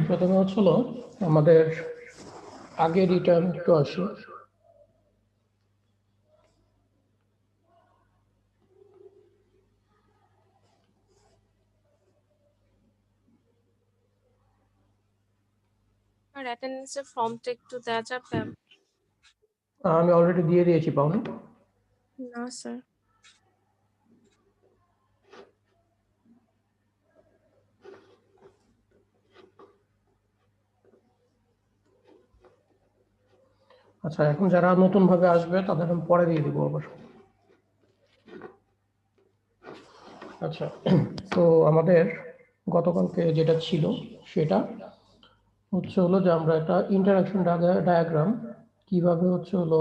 প্রথমে হচ্ছিল আমাদের আগে রিটার্ন একটু আসি। আর অ্যাটেন্ডেন্সের ফর্মটা একটু দেওয়া যাবে? আমি অলরেডি দিয়ে দিয়েছি, পাওনি? না স্যার। আচ্ছা, এখন যারা নতুন ভাবে আসবে তাদের আমি পরে দিয়ে দিব আবার। আচ্ছা, তো আমাদের গতকালকে যেটা ছিল সেটা হচ্ছে হলো যে আমরা একটা ইন্টারাকশন ডায়াগ্রাম কিভাবে হচ্ছে হলো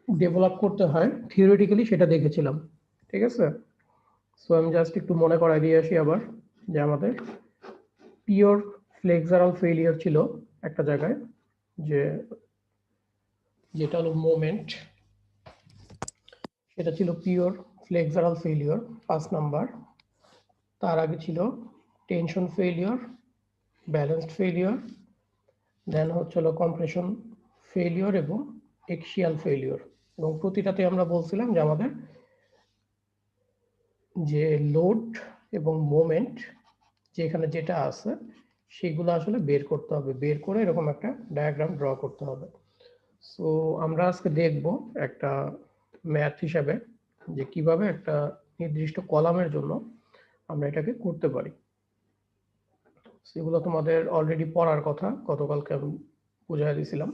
ডেভেলপ করতে হয় থিওরিটিক্যালি সেটা দেখেছিলাম। ঠিক আছে, সো আমি জাস্ট একটু মনে করাই দিয়ে আসি আবার যে আমাদের পিওর ফ্লেক্সারাল ফেলিয়ার ছিল একটা জায়গায়, যে যেটা হলো মোমেন্ট, সেটা ছিল pure flexural failure first number. তার আগে ছিল টেনশন ফেলিওর, ব্যালেন্সড ফেলিওর, দেন হচ্ছে হলো কম্প্রেশন ফেলিওর এবং এক্সিয়াল ফেলিওর। এবং প্রতিটাতে আমরা বলছিলাম যে আমাদের যে লোড এবং মোমেন্ট যেখানে যেটা আছে সেগুলো আসলে বের করতে হবে, বের করে এরকম একটা ডায়াগ্রাম ড্র করতে হবে। সো আমরা আজকে দেখব একটা ম্যাথ হিসাবে যে কিভাবে একটা নির্দিষ্ট কলামের জন্য আমরা এটাকে করতে পারি। সেগুলো তোমাদের অলরেডি পড়ার কথা, গতকালকে আমি বুঝাই দিয়েছিলাম।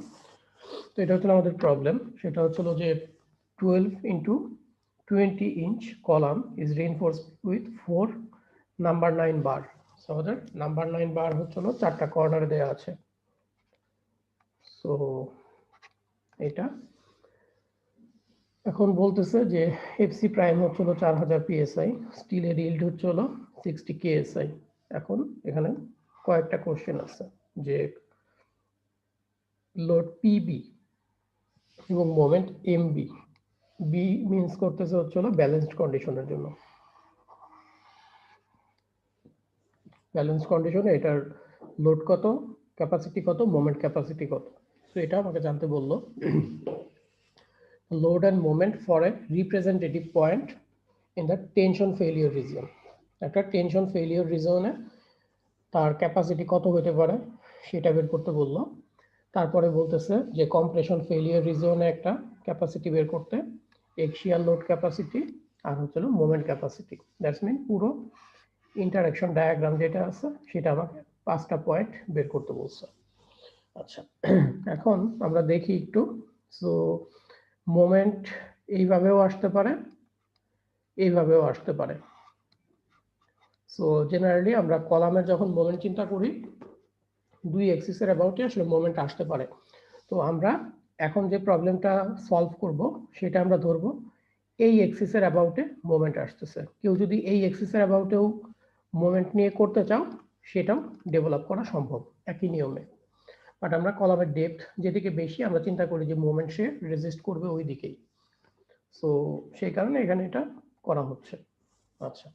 তো এটা হচ্ছে আমাদের প্রবলেম, সেটা হচ্ছিল যে 12 into 20 inch column is reinforced with 4 number 9 বার। আমাদের নাম্বার 9 বার হচ্ছিল 4টা কর্নারে দেওয়া আছে। সো এটা এখন বলতেছে যে এফসি প্রাইম হচ্ছিল 4000 পিএসআই, স্টিলের ইল্ড হচ্ছিল 60 কেএসআই। এখন এখানে কয়েকটা কোশ্চেন আছে যে লোড পিবি এবং মোমেন্ট এমবি, বি মিন্স করতেছে হচ্ছিল ব্যালেন্সড কন্ডিশনের জন্য। ব্যালেন্স কন্ডিশনে এটার লোড কত, ক্যাপাসিটি কত, মোমেন্ট ক্যাপাসিটি কত, তো এটা আমাকে জানতে বললো। Load and moment for a representative point in the tension failure reason. একটা টেনশন ফেলিওর রিজনে তার ক্যাপাসিটি কত হতে পারে সেটা বের করতে বললো। তারপরে বলতেছে যে কম্প্রেশন ফেলিওর রিজনে একটা ক্যাপাসিটি বের করতে, এক্সিয়াল লোড ক্যাপাসিটি আর হচ্ছিল মোমেন্ট ক্যাপাসিটি। দ্যাটস মিন পুরো ইন্টারাকশন ডায়াগ্রাম যেটা আছে সেটা আমাকে 5টা পয়েন্ট বের করতে বলছে। আচ্ছা, এখন আমরা দেখি একটু। সো মোমেন্ট এইভাবেও আসতে পারে, এইভাবেও আসতে পারে। সো জেনারেলি আমরা কলামের যখন মোমেন্ট চিন্তা করি, দুই এক্সিসের অ্যাবাউটে আসলে মোমেন্ট আসতে পারে। তো আমরা এখন যে প্রবলেমটা সলভ করব সেটা আমরা ধরবো এই এক্সিসের অ্যাবাউটে মোমেন্ট আসতেছে। কেউ যদি এই এক্সিসের অ্যাবাউটেও মোমেন্ট নিয়ে করতে চাও সেটাও ডেভেলপ করা সম্ভব একই নিয়মে। বাট আমরা কলামের ডেপথ যেদিকে বেশি আমরা চিন্তা করি যে মোমেন্ট সে রেজিস্ট করবে ওই দিকেই। সো সেই কারণে এখানে এটা করা হচ্ছে। আচ্ছা,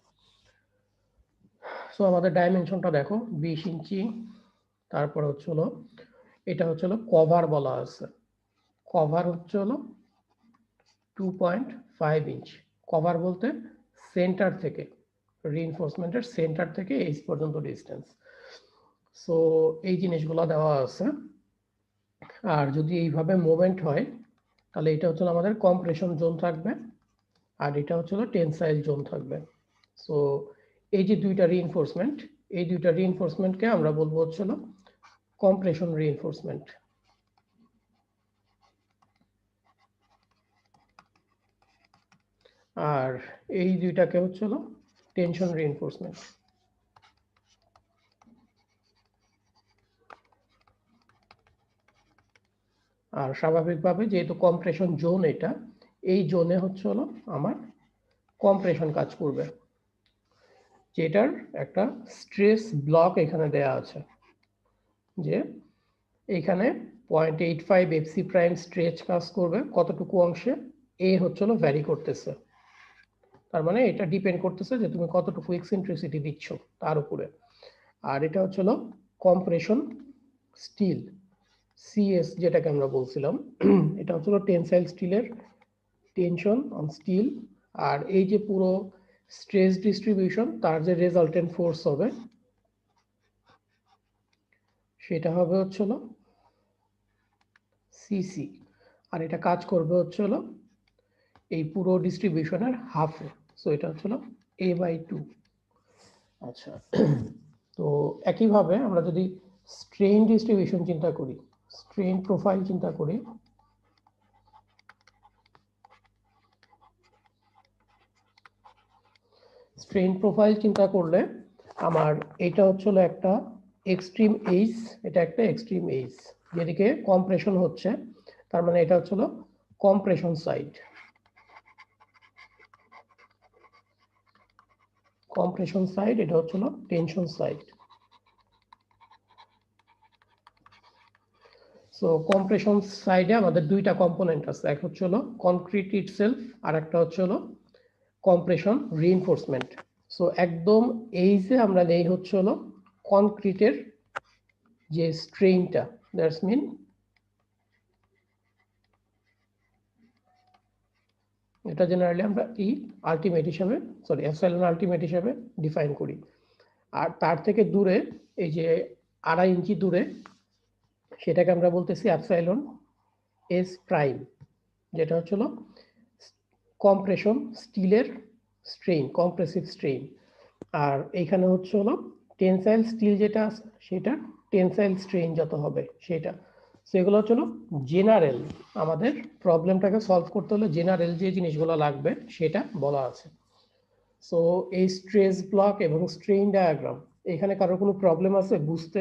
সো আমাদের ডাইমেনশনটা দেখো 20 ইঞ্চি। তারপর হচ্ছে হলো এটা হচ্ছে হলো কভার বলা আছে। কভার হচ্ছে হলো 2.5 ইঞ্চ। কভার বলতে সেন্টার থেকে, রিইনফোর্সমেন্টের সেন্টার থেকে এই পর্যন্ত ডিস্টেন্স। সো এই জিনিসগুলো দেওয়া আছে। আর যদি এইভাবে মুভমেন্ট হয় তাহলে এটা হচ্ছে আমাদের কম্প্রেশন জোন থাকবে আর এটা হচ্ছে টেনসাইল জোন থাকবে। সো এই যে দুইটা রিইনফোর্সমেন্ট, এই দুইটা রিইনফোর্সমেন্টকে আমরা বলবো হচ্ছে কম্প্রেশন রিইনফোর্সমেন্ট। আর এই দুইটাকে হচ্ছে টেনশন রিইনফোর্সমেন্ট। আর স্বাভাবিকভাবে যেহেতু কম্প্রেশন জোন এটা, এই জোনে হচ্ছে আমার কম্প্রেশন কাজ করবে, যেটার একটা স্ট্রেস ব্লক এখানে দেয়া আছে যে এখানে 0.85 এফসি প্রাইম স্ট্রেচ কাজ করবে কতটুকু অংশে, এ হচ্ছে ভ্যারি করতেছে। তার মানে এটা ডিপেন্ড করতেছে যে তুমি কতটুকু এক্সেন্ট্রিসিটি দিচ্ছ তার উপরে। আর এটা হচ্ছে হলো কম্প্রেশন স্টিল, সিএস যেটাকে আমরা বলছিলাম, এটা হচ্ছে টেনসাইল স্টিলের টেনশন অন স্টিল। আর এই যে পুরো স্ট্রেস ডিস্ট্রিবিউশন তার যে রেজাল্টেন্ট ফোর্স হবে সেটা হবে হচ্ছে হলো সিসি। আর এটা কাজ করবে হচ্ছে হলো এই পুরো ডিস্ট্রিবিউশনের হাফে, সো এটা হচ্ছে হলো a/2। আচ্ছা, তো একইভাবে আমরা যদি স্ট্রেন ডিস্ট্রিবিউশন চিন্তা করি, স্ট্রেন প্রোফাইল চিন্তা করি, স্ট্রেন প্রোফাইল চিন্তা করলে আমার এটা হচ্ছে হলো একটা এক্সট্রিম এইজ, এটা একটা এক্সট্রিম এইজ, যেদিকে কম্প্রেশন হচ্ছে, তার মানে এটা হচ্ছে হলো কম্প্রেশন সাইড, কম্প্রেশন সাইড, এটা হচ্ছে হলো টেনশন সাইড। সো কম্প্রেশন সাইডে আমাদের দুইটা কম্পোনেন্ট আছে, এক হচ্ছে হলো কনক্রিট ইটসেলফ আর একটা হচ্ছে হলো কম্প্রেশন রিইনফোর্সমেন্ট। সো একদম এই যে আমরা নেই হচ্ছে হলো কনক্রিটের যে স্ট্রেইনটা, দ্যাটস মিন এটা জেনারেলি আমরা ই আলটিমেট হিসাবে, সরি এপসাইলন আলটিমেট হিসাবে ডিফাইন করি। আর তার থেকে দূরে এই যে 2.5 ইঞ্চি দূরে সেটাকে আমরা বলতেছি এপসাইলন এস প্রাইম, যেটা হচ্ছিল কম্প্রেশন স্টিলের স্ট্রেইন, কম্প্রেসিভ স্ট্রেইন। আর এইখানে হচ্ছে হলো টেনসাইল স্টিল যেটা আছে সেটা টেনসাইল স্ট্রেইন যত হবে সেটা। সেগুলো হচ্ছে জেনারেল, আমাদের প্রবলেমটাকে সলভ করতে হলে জেনারেল যে জিনিসগুলো লাগবে সেটা বলা আছে। সো এই স্ট্রেস ব্লক এবং স্ট্রেইন ডায়াগ্রাম, এখানে কারোর কোনো প্রবলেম আছে বুঝতে?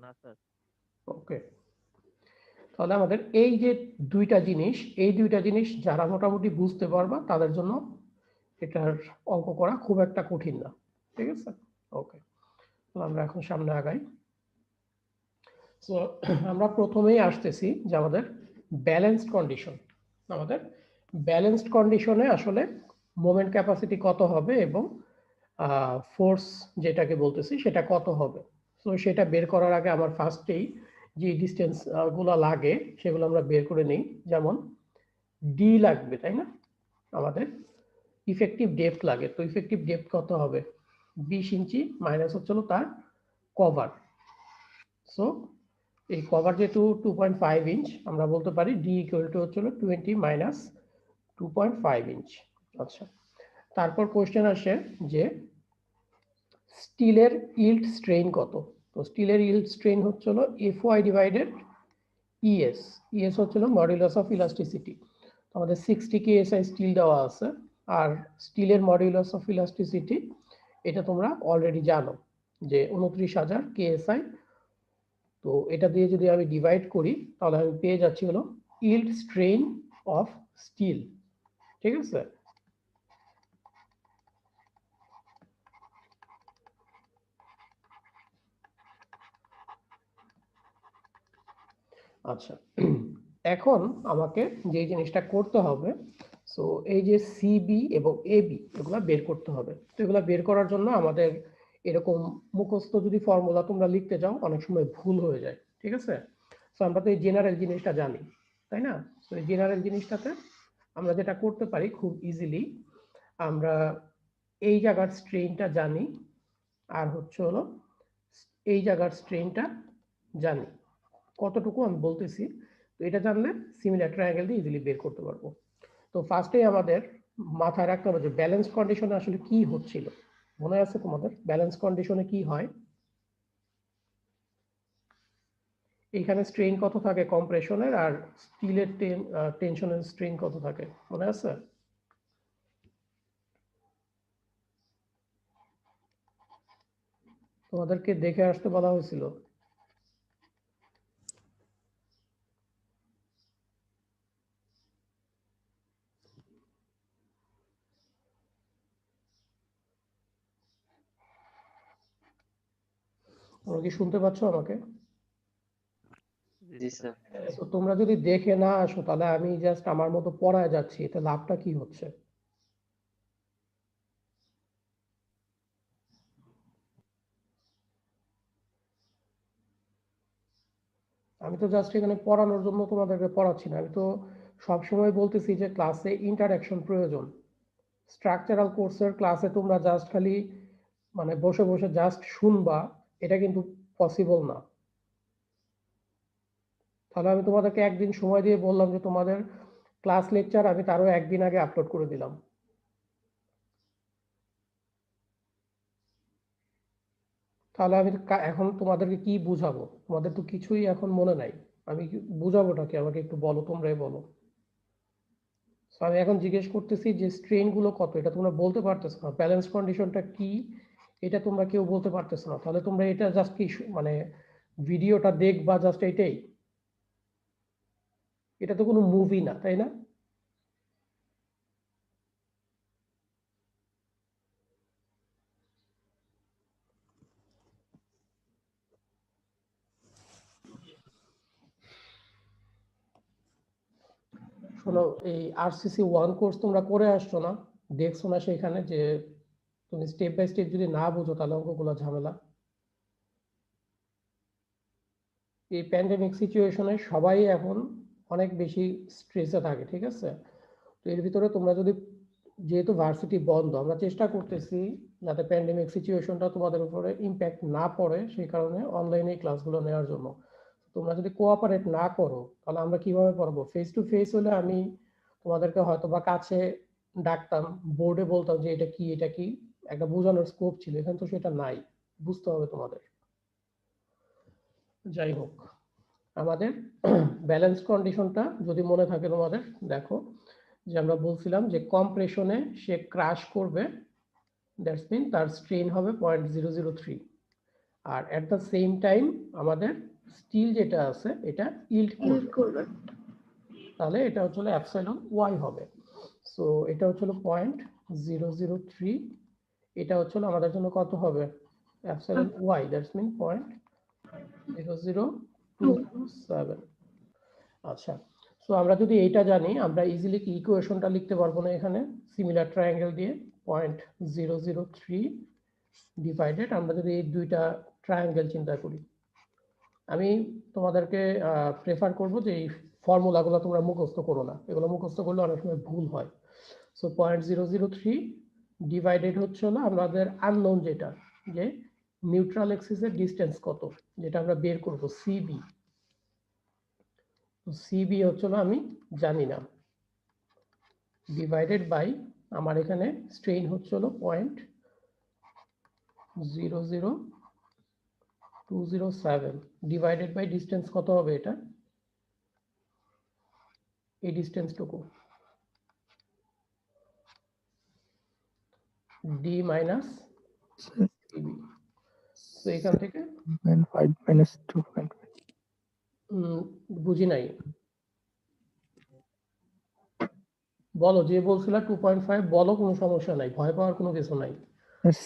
না স্যার। ওকে, তাহলে আমাদের এই যে দুইটা জিনিস, এই দুইটা জিনিস যারা মোটামুটি বুঝতে পারবা তাদের জন্য এটার অঙ্ক করা খুব একটা কঠিন না, ঠিক আছে? ওকে, আমরা এখন সামনে আগাই। সো আমরা প্রথমেই আসতেছি যে আমাদের ব্যালেন্সড কন্ডিশন, আমাদের ব্যালেন্সড কন্ডিশনে আসলে মোমেন্ট ক্যাপাসিটি কত হবে এবং ফোর্স যেটাকে বলতেছি সেটা কত হবে। সো সেটা বের করার আগে আমার ফার্স্টেই যে ডিস্টেন্স গুলো লাগে সেগুলো আমরা বের করে নিই। যেমন ডি লাগবে, তাই না? আমাদের ইফেক্টিভ ডেপথ লাগে, তো ইফেক্টিভ ডেপথ কত হবে? 20 ইঞ্চি মাইনাস হচ্ছিল তার কভার। সো এই কভার যেহেতু 2.5 ইঞ্চ, আমরা বলতে পারি ডি ইকুয়াল টু হচ্ছিল 20 মাইনাস 2.5 ইঞ্চ। আচ্ছা, তারপর কোশ্চেন আসে যে স্টিলের ইল্ড স্ট্রেইন কত? তো স্টিলের ইল্ড স্ট্রেইন হচ্ছিল এফওয়াই ডিভাইডেড ইএস। ইএস হচ্ছিল মডুলাস অফ ইলাস্টিসিটি। আমাদের 60 কেএসআই স্টিল দেওয়া আছে, আর স্টিলের মডুলাস অফ ইলাস্টিসিটি এটা তোমরা অলরেডি জানো যে 29,000 কেএসআই। তো এটা দিয়ে যদি আমি ডিভাইড করি তাহলে আমি পেয়ে যাচ্ছি হলো ইল্ড স্ট্রেইন অফ স্টিল, ঠিক আছে? আচ্ছা, এখন আমাকে যে জিনিসটা করতে হবে, সো এই যে সিবি এবং এবি এগুলা বের করতে হবে। তো এগুলা বের করার জন্য আমাদের এরকম মুখস্থ যদি ফর্মুলা তোমরা লিখতে যাও অনেক সময় ভুল হয়ে যায়, ঠিক আছে? সো আমরা তো এই জেনারেল জিনিসটা জানি, তাই না? তো এই জেনারেল জিনিসটাতে আমরা যেটা করতে পারি খুব ইজিলি, আমরা এই জায়গার স্ট্রেইনটা জানি আর হচ্ছে হলো এই জায়গার স্ট্রেইনটা জানি, কতটুকু আমি বলতেছি। তো এটা জানলে সিমিলার ট্রায়াঙ্গেল দিয়ে ইজিলি বের করতে পারবো। তো ফার্স্টে আমাদের মাথায় রাখতে হবে যে ব্যালেন্স কন্ডিশনে আসলে কি হচ্ছিল। মনে আছে তোমাদের ব্যালেন্স কন্ডিশনে কি হয়? এখানে স্ট্রেইন কত থাকে কম্প্রেশনের, আর স্টিলের টেনশনের স্ট্রেইন কত থাকে মনে আছে? তোমাদেরকে দেখে আসতে বলা হয়েছিল। তোমরা কি শুনতে পাচ্ছ আমাকে? জি স্যার। তো তোমরা যদি দেখে না আসো তাহলে আমি জাস্ট আমার মতো পড়ায় যাচ্ছি, এতে লাভটা কি হচ্ছে? আমি তো জাস্ট এখানে পড়ানোর জন্য তোমাদেরকে পড়াচ্ছি না, আমি তো সবসময় বলতেছি যে ক্লাসে ইন্টারঅ্যাকশন প্রয়োজন। স্ট্রাকচারাল কোর্সের ক্লাসে তোমরা জাস্ট খালি মানে বসে বসে জাস্ট শুনবা, এটা কিন্তু পসিবল না। তাহলে আমি তোমাদেরকে একদিন সময় দিয়ে বললাম যে তোমাদের ক্লাস লেকচার আমি তারও একদিন আগে আপলোড করে দিলাম। তাহলে আমি এখন তোমাদেরকে কি বুঝাবো? তোমাদের তো কিছুই এখন মনে নাই, আমি বুঝাবোটা কি? আমাকে একটু বলো, তোমরাই বলো। আমি এখন জিজ্ঞেস করতেছি যে স্ট্রেন গুলো কত, এটা তোমরা বলতে পারতেছো না। ব্যালেন্স কন্ডিশনটা কি, এটা তোমরা কেউ বলতে পারতেছো না। তাহলে তোমরা এটা জাস্ট কি মানে ভিডিওটা দেখবা জাস্ট এটাই? এটা তো কোনো মুভি না, তাই না? শোনো, এই আরসিসি 1 কোর্স তোমরা করে আসছো না? দেখছো না সেখানে যে তুমি স্টেপ বাই স্টেপ যদি না বুঝো তাহলে অঙ্কগুলো ঝামেলা। এই প্যান্ডেমিক সিচুয়েশনে সবাই এখন অনেক বেশি স্ট্রেসে থাকে, ঠিক আছে? তো এর ভিতরে তোমরা যদি, যেহেতু ভার্সিটি বন্ধ, আমরা চেষ্টা করতেছি যাতে প্যান্ডেমিক সিচুয়েশনটা তোমাদের উপরে ইম্প্যাক্ট না পড়ে, সেই কারণে অনলাইনে ক্লাসগুলো নেওয়ার জন্য। তোমরা যদি কোঅপারেট না করো তাহলে আমরা কিভাবে পড়বো? ফেস টু ফেস হলে আমি তোমাদেরকে হয়তো বা কাছে ডাকতাম, বোর্ডে বলতাম যে এটা কি এটা কি, একটা বোঝানোর স্কোপ ছিল। এখানে তো সেটা নাই, বুঝতে হবে তোমাদের। যাই হোক, আমাদের ব্যালেন্স কন্ডিশনটা যদি মনে থাকে তোমাদের, দেখো যে আমরা বলছিলাম যে কম্প্রেশনে সে ক্রাশ করবে, দ্যাটস মিন তার স্ট্রেন হবে 0.003, আর এট দ্য সেম টাইম আমাদের স্টিল যেটা আছে এটা ইল্ড করবে, তাহলে এটা হচ্ছে অ্যাপসাইলন ওয়াই হবে। সো এটা হচ্ছে 0.003, এটা হচ্ছে আমাদের জন্য কত হবে? Epsilon y, that's mean 0.0027। আচ্ছা, সো আমরা যদি এইটা জানি, আমরা ইজিলি কি ইকুয়েশনটা লিখতে পারবো না এখানে? সিমিলার ট্রায়াঙ্গেল দিয়ে 0.003 ডিভাইডেড, আমরা যদি এই দুইটা ট্রায়াঙ্গেল চিন্তা করি, আমি তোমাদেরকে প্রেফার করব যে এই ফর্মুলাগুলো তোমরা মুখস্থ করো না, এগুলো মুখস্থ করলে অনেক সময় ভুল হয়। সো 0.003 ডিভাইডেড হচ্ছে হলো আমাদের আননোন, যেটা যে নিউট্রাল এক্সিসের ডিস্টেন্স কত, যেটা আমরা বের করব সিবি। সিবি হচ্ছে আমি জানি না, ডিভাইডেড বাই আমার এখানে স্ট্রেন হচ্ছে হলো 0.00207 ডিভাইডেড বাই ডিস্টেন্স কত হবে? এটা এই ডিস্টেন্সটুকু, ডি মাইনাস সিবি। তো এখান থেকে 5 minus 2.5. বুঝি নাই, বলো। যে বলছিলা 2.5 বলো, কোনো সমস্যা নাই, ভয় পাওয়ার কোনো কিছু নাই।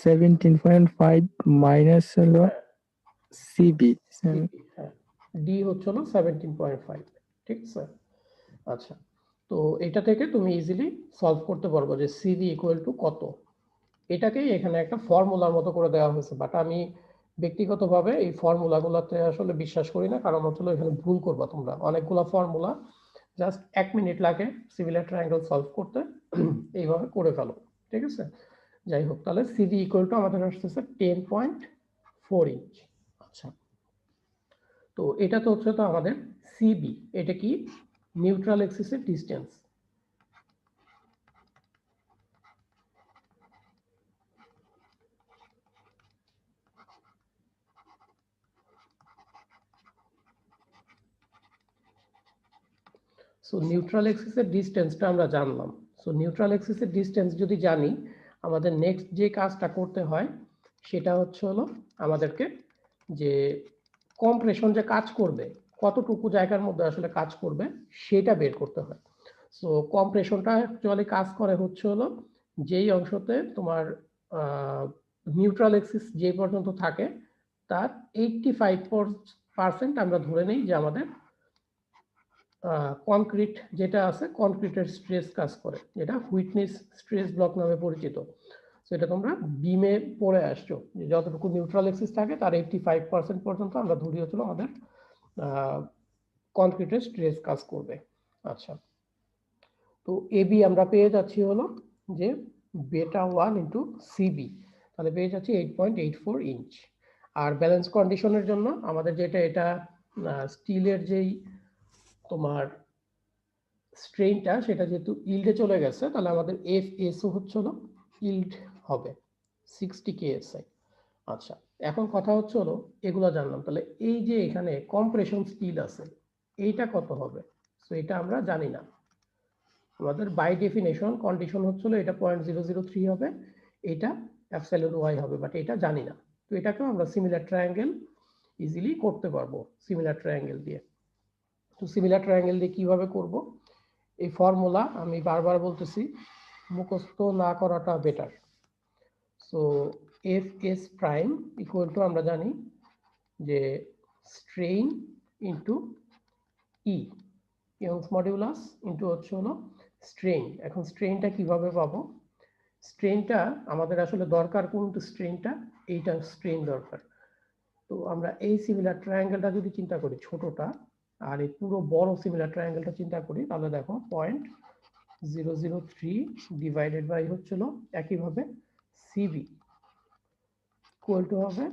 17.5 minus হলো CB. হ্যাঁ, ডি হচ্ছে হলো 17.5, ঠিক আছে? আচ্ছা, তো এটা থেকে তুমি ইজিলি সলভ করতে পারবো যে সিবি ইকুয়াল টু কত। এটাকেই এখানে একটা ফর্মুলার মতো করে দেওয়া হয়েছে, বাট আমি ব্যক্তিগতভাবে এই ফর্মুলাগুলোতে আসলে বিশ্বাস করি না, কারণ হচ্ছে এখানে ভুল করবা তোমরা। অনেকগুলো ফর্মুলা, জাস্ট 1 মিনিট লাগে সিমিলার ট্রায়াঙ্গেল সলভ করতে, এইভাবে করে ফেলো, ঠিক আছে? যাই হোক, তাহলে সিবি ইকুয়াল টু আমাদের আসতেছে 10.4 ইঞ্চ। আচ্ছা, তো এটা তো হচ্ছে তো আমাদের সিবি, এটা কি? নিউট্রাল এক্সিসের ডিস্টেন্স। সো নিউট্রাল এক্সিসের ডিস্টেন্সটা আমরা জানলাম। সো নিউট্রাল এক্সিসের ডিস্টেন্স যদি জানি, আমাদের নেক্সট যে কাজটা করতে হয় সেটা হচ্ছে হলো আমাদেরকে যে কম্প্রেশন যে কাজ করবে, কতটুকু জায়গার মধ্যে আসলে কাজ করবে সেটা বের করতে হয়। সো কম্প্রেশনটা অ্যাকচুয়ালি কাজ করে হচ্ছে হলো যেই অংশতে তোমার নিউট্রাল এক্সিস যে পর্যন্ত থাকে তার 85% আমরা ধরে নেই যে আমাদের কনক্রিট যেটা আছে কনক্রিটের স্ট্রেস কাজ করে, যেটা হুইটনেস স্ট্রেস ব্লক নামে পরিচিত। তো এটা তোমরা বিমে পড়ে আসছো যে যতটুকু নিউট্রাল এক্সিস থাকে তার 85% পর্যন্ত আমরা ধরি হচ্ছিল আমাদের কনক্রিটের স্ট্রেস কাজ করবে। আচ্ছা, তো এবি আমরা পেয়ে যাচ্ছি হলো যে বেটা 1 ইন্টু সিবি, তাহলে পেয়ে যাচ্ছি 8.84 ইঞ্চ। আর ব্যালেন্স কন্ডিশনের জন্য আমাদের যেটা এটা স্টিলের যেই তোমার স্ট্রেইনটা সেটা যেহেতু ইল্ডে চলে গেছে, তাহলে আমাদের এফ এসও হচ্ছে হলো ইল্ড হবে 60 কেএসআই। আচ্ছা, এখন কথা হচ্ছে হলো এগুলো জানলাম, তাহলে এই যে এখানে কম্প্রেশন স্টিল আছে এইটা কত হবে? তো এটা আমরা জানি না, আমাদের বাই ডেফিনেশন কন্ডিশন হচ্ছিল এটা 0.003 হবে, এটা এপসাইলন ওয়াই হবে, বাট এটা জানি না। তো এটাকেও আমরা সিমিলার ট্রায়াঙ্গেল ইজিলি করতে পারবো সিমিলার ট্রায়াঙ্গেল দিয়ে। তো সিমিলার ট্রায়াঙ্গেল দিয়ে কিভাবে করব? এই ফর্মুলা আমি বারবার বলতেছি, মুখস্থ না করাটা better. So F s prime equal two আমরা জানি যে স্ট্রেইন ইন্টু ই, ইয়ংস মডিউলাস ইন্টু হচ্ছে হলো স্ট্রেইন। এখন স্ট্রেইনটা কিভাবে পাবো? স্ট্রেইনটা আমাদের আসলে দরকার কোনটা? স্ট্রেইনটা এইটা স্ট্রেইন দরকার। তো আমরা এই সিমিলার ট্রায়াঙ্গেলটা যদি চিন্তা করি ছোটটা, আর এই পুরো বড় সিমিলার ট্রায়াঙ্গেলটা চিন্তা করি, তাহলে দেখো 0.003 ডিভাইডেড বাই হচ্ছিল একইভাবে সিবি ইকুয়াল টু হবে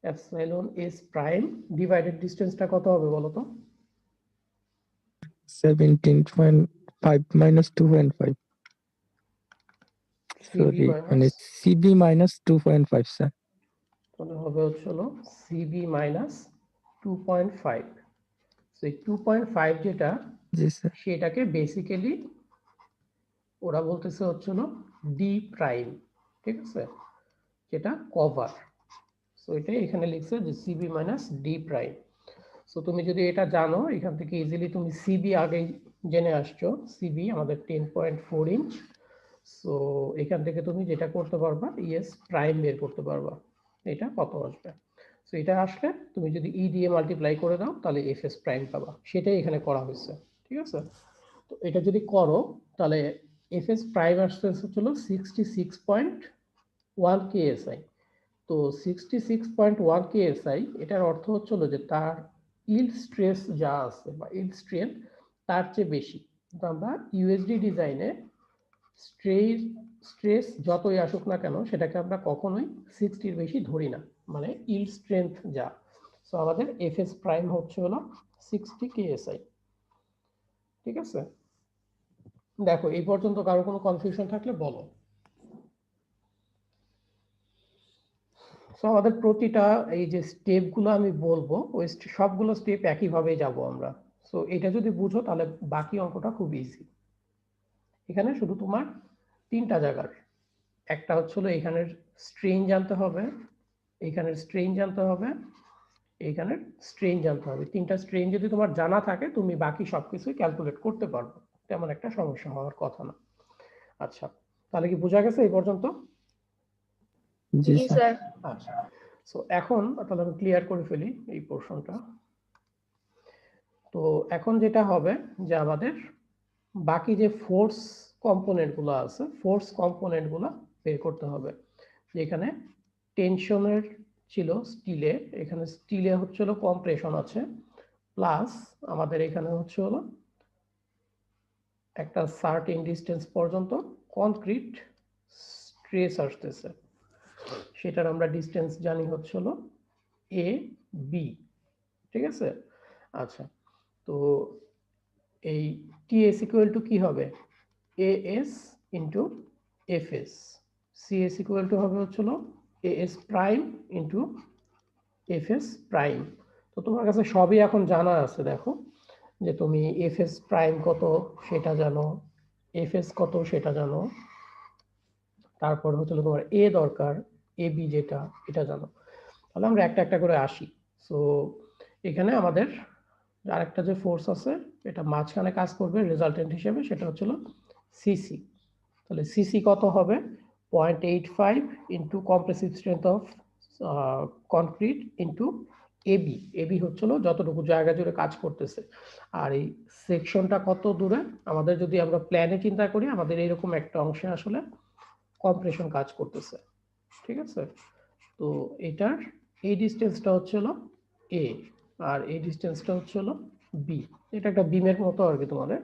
এপসাইলন এস প্রাইম ডিভাইডেড ডিসটেন্সটা কত হবে বলো তো? 17.5 minus 2.5. সিবি Sorry, মানে CB minus 2.5, sir. তাহলে হবে হচ্ছে হলো সিবি মাইনাস 2.5। সেই 2.5 যেটা জি স্যার। সেটাকে বেসিক্যালি ওরা বলতেছে হচ্ছে হলো ডি প্রাইম, ঠিক আছে, যেটা কভার। সো এটা এখানে লিখছে যে cb minus d prime. So তুমি যদি এটা জানো এখান থেকে ইজিলি তুমি সিবি আগে জেনে আসছো, সিবি আমাদের 10.4 ইঞ্চ। সো এখান থেকে তুমি যেটা করতে পারবা ইএস প্রাইম বের করতে পারবা এটা কত আসবে। সো এটা আসলে তুমি যদি ই দিয়ে মাল্টিপ্লাই করে দাও তাহলে এফ এস প্রাইম পাবা, সেটাই এখানে করা হয়েছে, ঠিক আছে। তো এটা যদি করো তাহলে এফ এস প্রাইম আসতে হচ্ছিল 66.1 কেএসআই। তো 66.1 কেএসআই এটার অর্থ হচ্ছিল যে তার ইল্ড স্ট্রেস যা আছে বা ইল্ড স্ট্রেন তার চেয়ে বেশি। কিন্তু আমরা ইউএসডি ডিজাইনে স্ট্রেস যতই আসুক না কেন সেটাকে আমরা কখনোই 60-র বেশি ধরি না, মানে ইল্ড স্ট্রেংথ যা। সো আমাদের এফএস প্রাইম হচ্ছে হলো 60 কেএসআই, ঠিক আছে। দেখো এই পর্যন্ত কারো কোনো কনফিউশন থাকলে বলো। সো আমাদের প্রতিটা এই যে স্টেপগুলো আমি বলবো ওই সবগুলো স্টেপ একইভাবে যাব আমরা। সো এটা যদি বুঝো তাহলে বাকি অঙ্কটা খুব ইজি। এখানে শুধু তোমার তিনটা জায়গার, একটা হচ্ছিল এখানের স্ট্রেইন জানতে হবে, এখানের স্ট্রেইন জানতে হবে, এইখানের স্ট্রেইন জানতে হবে। তিনটা স্ট্রেইন যদি তোমার জানা থাকে তুমি বাকি সবকিছুই ক্যালকুলেট করতে পারবে, তেমন একটা সমস্যা হওয়ার কথা না। আচ্ছা, তাহলে কি বোঝা গেছে এই পর্যন্ত? জি স্যার। আচ্ছা, সো এখন তাহলে আমি ক্লিয়ার করে ফেলি এই পোর্শনটা। তো এখন যেটা হবে যে আমাদের বাকি যে ফোর্স কম্পোনেন্টগুলো আছে ফোর্স কম্পোনেন্টগুলো বের করতে হবে। যেখানে টেনশনের ছিল স্টিলে, এখানে স্টিলে হচ্ছে হলো কম্প্রেশন আছে, প্লাস আমাদের এখানে হচ্ছে হলো একটা সার্টেন ডিস্টেন্স পর্যন্ত কনক্রিট স্ট্রেস আসতেছে, সেটার আমরা ডিস্টেন্স জানি হচ্ছে হলো এ বি, ঠিক আছে। আচ্ছা, তো এই টিএস ইকুয়াল টু কি হবে? As into FS, CS equal to হবে হচ্ছিল as prime into FS prime. তো তোমার কাছে সবই এখন জানা আছে, দেখো যে তুমি এফএস প্রাইম কত সেটা জানো, এফএস কত সেটা জানো, তারপর হচ্ছিল তোমার এ দরকার, এ বি যেটা এটা জানো। তাহলে আমরা একটা একটা করে আসি। সো এখানে আমাদের আরেকটা যে ফোর্স আছে এটা মাঝখানে কাজ করবে রেজাল্টেন্ট হিসেবে, সেটা হচ্ছিল সিসি। তাহলে সিসি কত হবে? 0.85 into compressive strength of concrete into ab. Ab হচ্ছিল যতটুকু জায়গা জুড়ে কাজ করতেছে, আর এই সেকশনটা কত দূরে, আমাদের যদি আমরা প্ল্যানে চিন্তা করি, আমাদের এরকম একটা অংশে আসলে কম্প্রেশন কাজ করতেছে, ঠিক আছে। তো এটার এই ডিস্টেন্সটা হচ্ছে হলো এ, আর এই ডিস্টেন্সটা হচ্ছে হলো বি। এটা একটা বিমের মতো আর কি তোমাদের।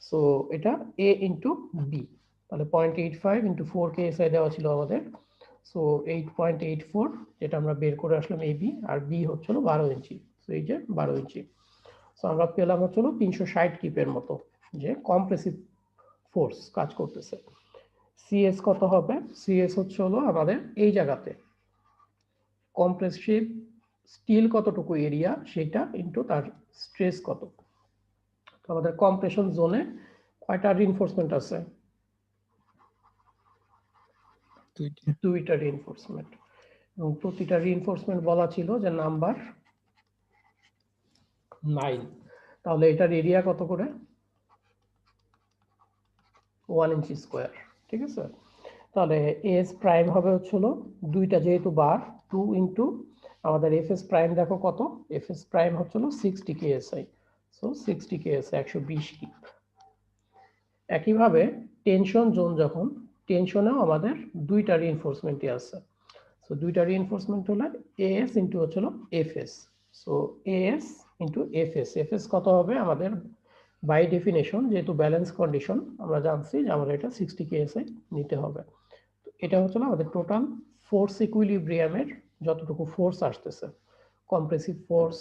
সো এটা এ ইন্টু বি, তাহলে 0.85 ইন্টু 4 কে এসআই দেওয়া ছিল আমাদের। সো 8.84, যেটা আমরা বের করে আসলাম এ বি, আর বি হচ্ছে হলো 12 ইঞ্চি। সো এই যে 12 ইঞ্চি। সো আমরা পেলাম হচ্ছে হলো 360 কিপের মতো যে কম্প্রেসিভ ফোর্স কাজ করতেছে। সিএস কত হবে? সিএস হচ্ছে হলো আমাদের এই জায়গাতে কম্প্রেসিভ স্টিল কতটুকু এরিয়া সেটা ইনটু তার স্ট্রেস কত। তো আমাদের কম্প্রেশন জোনে কয়টা রিইনফোর্সমেন্ট আছে? দুইটা রিইনফোর্সমেন্ট, এবং প্রতিটা রিইনফোর্সমেন্ট বলা ছিল যে নাম্বার 9। তাহলে এটার এরিয়া কত করে? 1 ইঞ্চি স্কোয়ার, ঠিক আছে। তাহলে এস প্রাইম হবে হচ্ছে হলো দুইটা, যেহেতু বার 2 ইন্টু আমাদের এফ এস প্রাইম দেখো কত, এফ এস প্রাইম হচ্ছে হলো 60 কেএসআই। So 60 KSI 120 keep. একইভাবে টেনশন জোন, যখন টেনশনেও আমাদের দুইটা রিইনফোর্সমেন্টই আছে। সো দুইটা রিইনফোর্সমেন্ট হলো এএস ইন্টু হচ্ছে হলো FS. So as into FS, FS কত হবে আমাদের বাই ডেফিনেশন, যেহেতু ব্যালেন্স কন্ডিশন আমরা জানছি যে আমাদের এটা 60 কেএসআই নিতে হবে। এটা হচ্ছে আমাদের টোটাল ফোর্স ইকুইলিব্রিয়ামের যতটুকু ফোর্স আসতেছে, compressive force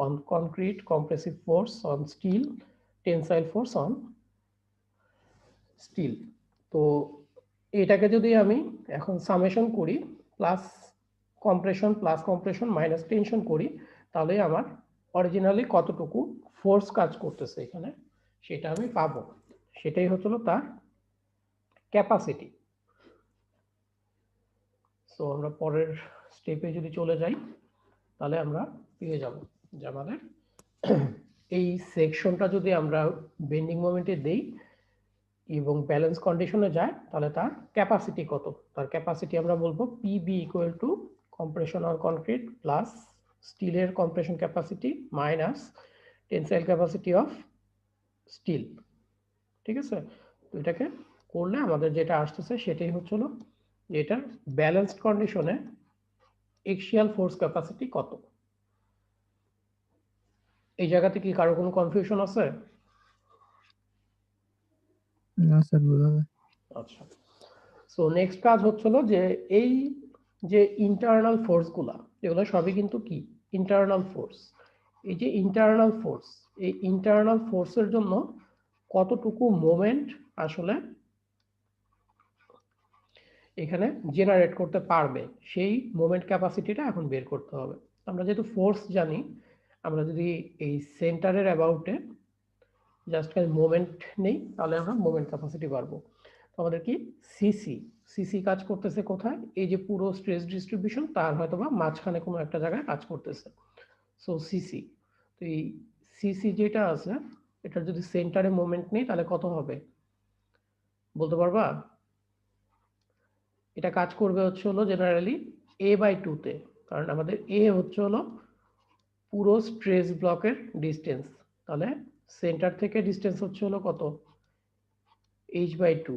on concrete, compressive force on steel, tensile force on steel. তো এটাকে যদি আমি এখন সামেশন করি, প্লাস কম্প্রেশন মাইনাস টেনশন করি, তাহলে আমার অরিজিনালি কতটুকু ফোর্স কাজ করতেছে এখানে সেটা আমি পাবো। সেটাই হচ্ছিল তার ক্যাপাসিটি। সো আমরা পরের স্টেপে যদি চলে যাই, তাহলে আমরা পেয়ে যাব যে আমাদের এই সেকশনটা যদি আমরা বেন্ডিং মোমেন্টে দেই এবং ব্যালেন্স কন্ডিশনে যায়, তাহলে তার ক্যাপাসিটি কত। তার ক্যাপাসিটি আমরা বলবো PB equal to compression on concrete plus স্টিলের compression capacity minus tensile capacity of steel, ঠিক আছে। তো এটাকে করলে আমাদের যেটা আসতেছে সেটাই হচ্ছিল যে এটার ব্যালেন্সড কন্ডিশনে এক্সিয়াল ফোর্স ক্যাপাসিটি কত। এই জায়গাতে কি কারো কোনো কনফিউশন আছে? না স্যার, বোঝা যায়। আচ্ছা, সো নেক্সট কাজ হচ্ছিল যে এই যে ইন্টারনাল ফোর্সগুলা, এগুলো সবই কিন্তু কি ইন্টারনাল ফোর্স। এই যে ইন্টারনাল ফোর্স, এই ইন্টারনাল ফোর্সের জন্য কতটুকু মোমেন্ট আসলে এখানে জেনারেট করতে পারবে, সেই মোমেন্ট ক্যাপাসিটিটা এখন বের করতে হবে। আমরা যেহেতু ফোর্স জানি, আমরা যদি এই সেন্টারের অ্যাবাউটে জাস্ট মোমেন্ট নেই, তাহলে আমরা মোমেন্ট ক্যাপাসিটি পারবো। আমাদের কি সিসি, সিসি কাজ করতেছে কোথায়? এই যে পুরো স্ট্রেস ডিস্ট্রিবিউশন তার হয়তো বা মাঝখানে কোনো একটা জায়গায় কাজ করতেছে। সো সিসি, তো এই সিসি যেটা আছে, এটার যদি সেন্টারে মোমেন্ট নেই তাহলে কত হবে বলতে পারবা? এটা কাজ করবে হচ্ছে হলো জেনারেলি a/2 তে, কারণ আমাদের এ হচ্ছে হলো পুরো স্ট্রেস ব্লকের ডিস্টেন্স। তাহলে সেন্টার থেকে ডিস্টেন্স হচ্ছে হলো কত? h/2।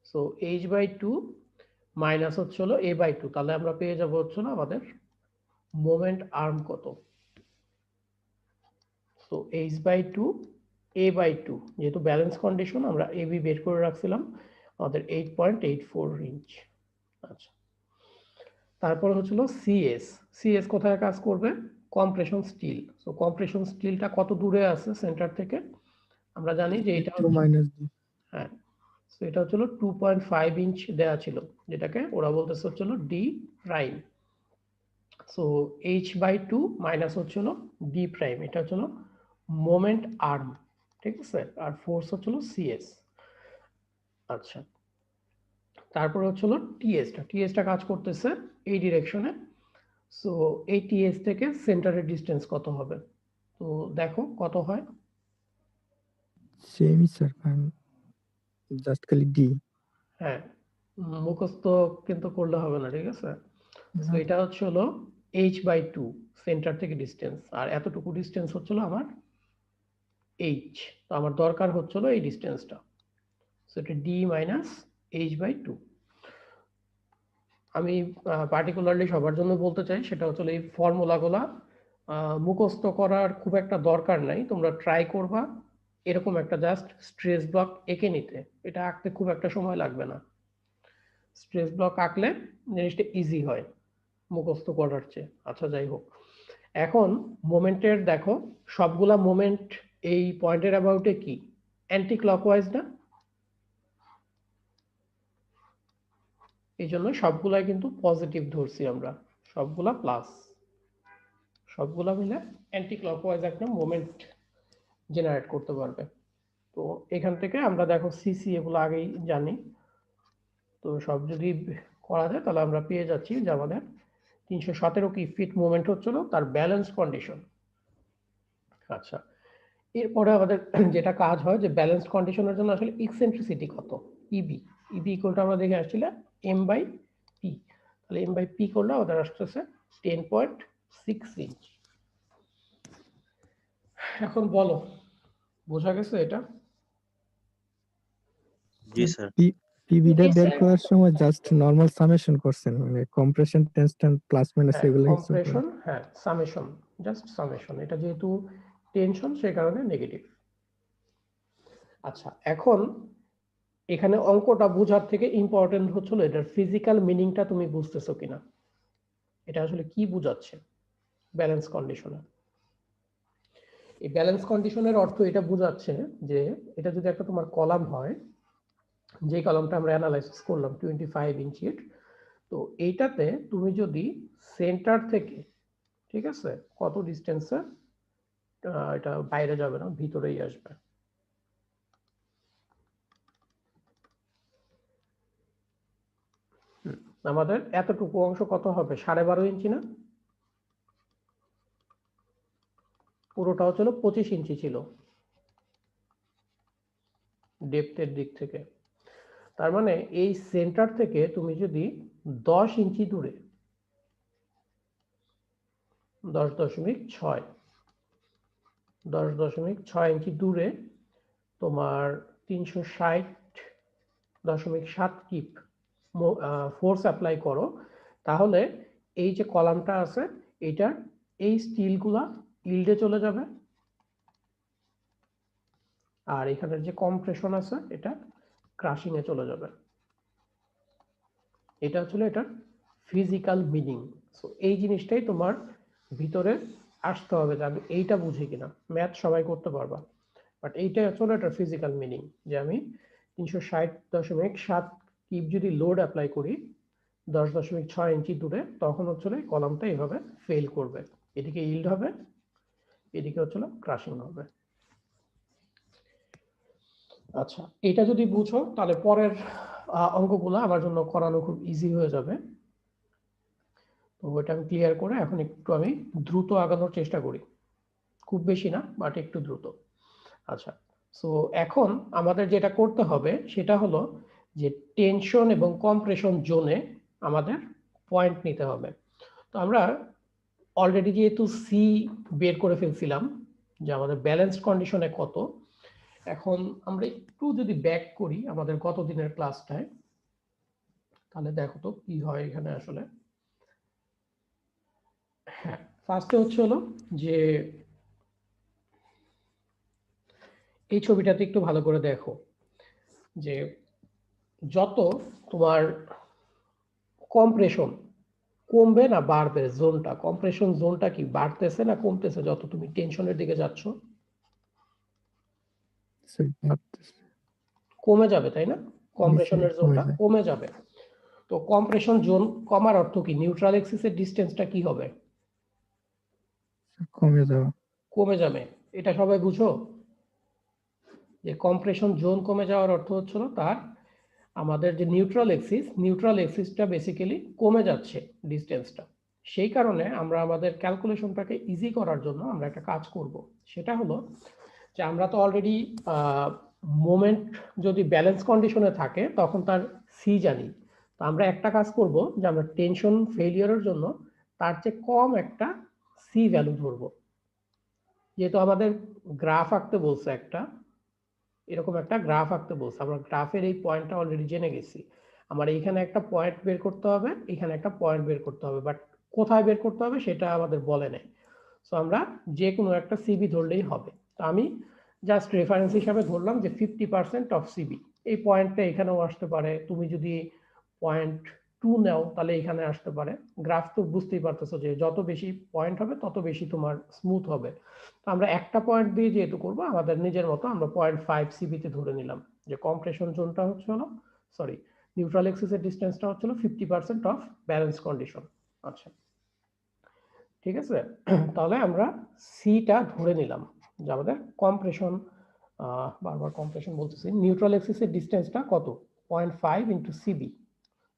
সো h/2 মাইনাস হচ্ছে হলো a/2, তাহলে আমরা পেয়ে যাবো হচ্ছে না আমাদের মোমেন্ট আর্ম কত। সো h/2 a/2, যেহেতু ব্যালেন্স কন্ডিশন আমরা ab বের করে রাখছিলাম আমাদের 8.84 ইঞ্চ। আচ্ছা, তারপর হচ্ছিল সিএস। সিএস কোথায় কাজ করবে? Compression steel. সো কম্প্রেশন স্টিলটা কত দূরে আছে সেন্টার থেকে? আমরা জানি যে এটা হ্যাঁ, সো এটা হচ্ছিল 2.5 ইঞ্চ দেওয়া ছিল, যেটাকে ওরা বলতেছে হচ্ছিল D prime. So h/2 minus হচ্ছিল ডি প্রাইম, এটা হচ্ছিল মোমেন্ট আর্ম, ঠিক আছে। আর ফোর্স হচ্ছিল সিএস। আচ্ছা, তারপর হচ্ছিল টিএসটা। টিএসটা কাজ করতেছে এই ডিরেকশনে। সো এই টিএস থেকে সেন্টারের ডিস্টেন্স কত হবে? তো দেখো কত হয়। সেমই স্যার, কারণ জাস্ট খালি ডি। হ্যাঁ, মুখস্থ কিন্তু করলে হবে না, ঠিক আছে। তো এটা হচ্ছে হলো h/2 সেন্টার থেকে ডিস্টেন্স, আর এতটুকু ডিস্টেন্স হচ্ছিল আমার h। তো আমার দরকার হচ্ছিল এই ডিস্টেন্সটা, সো এটা d মাইনাস h/2। আমি পার্টিকুলারলি সবার জন্য বলতে চাই, সেটা হচ্ছে এই ফর্মুলাগুলা মুখস্থ করার খুব একটা দরকার নাই, তোমরা ট্রাই করবা এরকম একটা জাস্ট স্ট্রেস ব্লক এঁকে নিতে, এটা আঁকতে খুব একটা সময় লাগবে না। স্ট্রেস ব্লক আঁকলে জিনিসটা ইজি হয় মুখস্থ করার চেয়ে। আচ্ছা যাই হোক, এখন মোমেন্টের দেখো সবগুলা মোমেন্ট এই পয়েন্টের অ্যাবাউটে কি অ্যান্টি ক্লকওয়াইজ না, এই জন্য সবগুলাই কিন্তু পজিটিভ ধরছি আমরা, সবগুলা প্লাস, সবগুলা মিলে অ্যান্টি ক্লকওয়াইজ একটা মোমেন্ট জেনারেট করতে পারবে। তো এখান থেকে আমরা দেখো সিসি এগুলো আগেই জানি, তো সব যদি করা যায় তাহলে আমরা পেয়ে যাচ্ছি যে আমাদের 317 কি ফিট মুভমেন্ট হচ্ছিল তার ব্যালেন্স কন্ডিশন। আচ্ছা, এরপরে আমাদের যেটা কাজ হয় যে ব্যালেন্স কন্ডিশনের জন্য আসলে এক্সেন্ট্রিসিটি কত, ইবি ইকুয়ালটা আমরা দেখে আসছিলাম m/p, তাহলে m/p করলে আমাদের আসতেছে 10.6 ইঞ্চ। এখন বলো বোঝা গেছে এটা? জি স্যার। পিভিটা জি, বের স্যার। করার সময় জাস্ট নরমাল সামেশন করছেন, মানে কম্প্রেশন টেনশন প্লাস মাইনাস হ্যাঁ এগুলো হিসাব করে। কম্প্রেশন, হ্যাঁ সামেশন, জাস্ট সামেশন, এটা যেহেতু টেনশন সেই কারণে নেগেটিভ। আচ্ছা, এখন এখানে অঙ্কটা বোঝার থেকে ইম্পর্টেন্ট হচ্ছিল এটার ফিজিক্যাল মিনিংটা তুমি বুঝতেছো কিনা, এটা আসলে কি বোঝাচ্ছে ব্যালেন্স কন্ডিশনে। এই ব্যালেন্স কন্ডিশনের অর্থ এটা বোঝাচ্ছে যে এটা যদি একটা তোমার কলাম হয়, যে কলামটা আমরা অ্যানালাইসিস করলাম 25 ইঞ্চির, তো এইটাতে তুমি যদি সেন্টার থেকে, ঠিক আছে, কত ডিস্টেন্সে, এটা বাইরে যাবে না ভিতরেই আসবে, আমাদের এতটুকু অংশ কত হবে 12.5 ইঞ্চি না, পুরোটা হচ্ছিল 25 ইঞ্চি ছিল ডেপথের দিক থেকে। তার মানে এই সেন্টার থেকে তুমি যদি 10 ইঞ্চি দূরে, 10.6 ইঞ্চি দূরে তোমার 360.7 কিপ ফোর্স অ্যাপ্লাই করো, তাহলে এই যে কলামটা আছে এটার এই স্টিলগুলা ইল্ডে চলে যাবে, আর এখানের যে কম্প্রেশন আছে এটা ক্রাশিং এ চলে যাবে। এটা হচ্ছে এটার ফিজিক্যাল মিনিং। সো এই জিনিসটাই তোমার ভিতরে আসতে হবে যে আমি এইটা বুঝি কিনা, ম্যাথ সবাই করতে পারবা, বাট এইটাই হচ্ছে এটার ফিজিক্যাল মিনিং, যে আমি 360.7 কিপ যদি লোড অ্যাপ্লাই করি 10.6 ইঞ্চি দূরে, তখন হচ্ছে কলামটা এভাবে ফেল করবে, এদিকে ইল্ড হবে, এদিকে হচ্ছে ক্রাশিং হবে। আচ্ছা, এটা যদি বুঝো তাহলে পরের অঙ্কগুলো আমার জন্য করানো খুব ইজি হয়ে যাবে। তো ওইটা আমি ক্লিয়ার করে এখন একটু আমি দ্রুত আগানোর চেষ্টা করি, খুব বেশি না বাট একটু দ্রুত। আচ্ছা, সো এখন আমাদের যেটা করতে হবে সেটা হলো যে টেনশন এবং কম্প্রেশন জোনে আমাদের পয়েন্ট নিতে হবে। তো আমরা অলরেডি যেহেতু সি বের করে ফেলছিলাম যে আমাদের ব্যালেন্সড কন্ডিশনে কত, এখন আমরা একটু যদি ব্যাক করি আমাদের গত দিনের ক্লাসটায়, তাহলে দেখো তো কি হয় এখানে আসলে। হ্যাঁ, ফার্স্টে হচ্ছে হলো যে এই ছবিটাতে একটু ভালো করে দেখো যে যত তোমার কম্প্রেশন কমবে না বাড়বে, জোনটা কম্প্রেশন জোনটা কি বাড়তেছে না কমতেছে যত তুমি টেনশনের দিকে যাচ্ছ? কমে যাবে, তাই না? কম্প্রেশনের জোনটা কমে যাবে। তো কম্প্রেশন জোন কমার অর্থ কি, নিউট্রাল এক্সিসের ডিসটেন্সটা কি হবে? কমে যাবে। এটা সবাই বুঝো যে কম্প্রেশন জোন কমে যাওয়ার অর্থ হচ্ছিল তার আমাদের যে নিউট্রাল এক্সিসটা বেসিক্যালি কমে যাচ্ছে ডিসটেন্সটা। সেই কারণে আমরা আমাদের ক্যালকুলেশনটাকে ইজি করার জন্য আমরা একটা কাজ করব, সেটা হলো যে আমরা তো অলরেডি মোমেন্ট যদি ব্যালেন্স কন্ডিশনে থাকে তখন তার সি জানি, তো আমরা একটা কাজ করব যে আমরা টেনশন ফেলিয়ারের জন্য তার চেয়ে কম একটা সি ভ্যালু ধরবো। যেহেতু আমাদের গ্রাফ আঁকতে বলছে, একটা এরকম একটা গ্রাফ আঁকতে বলছে, আমরা গ্রাফের এই পয়েন্টটা অলরেডি জেনে গেছি। আমার এইখানে একটা পয়েন্ট বের করতে হবে, এখানে একটা পয়েন্ট বের করতে হবে, বাট কোথায় বের করতে হবে সেটা আমাদের বলে নেই। সো আমরা যে কোনো একটা সিবি ধরলেই হবে। তো আমি জাস্ট রেফারেন্স হিসাবে ধরলাম যে 50% অফ সিবি। এই পয়েন্টটা এখানেও আসতে পারে, তুমি যদি 0.2 নাও তাহলে এখানে আসতে পারে। গ্রাফ তো বুঝতেই পারতেছো যে যত বেশি পয়েন্ট হবে তত বেশি তোমার স্মুথ হবে। তো আমরা একটা পয়েন্ট দিয়ে যেহেতু করবো, আমাদের নিজের মতো আমরা 0.5 সিবিতে ধরে নিলাম যে কম্প্রেশন জোনটা হচ্ছে হলো, সরি, নিউট্রাল এক্সিসের ডিসটেন্সটা হচ্ছে হলো 50% অফ ব্যালেন্স কন্ডিশন। আচ্ছা, ঠিক আছে। তাহলে আমরা সিটা ধরে নিলাম যে আমাদের কম্প্রেশন, বারবার কম্প্রেশন বলতেছি, নিউট্রাল এক্সিসের ডিসটেন্সটা কত, 0.5 ইন্টু সিবি।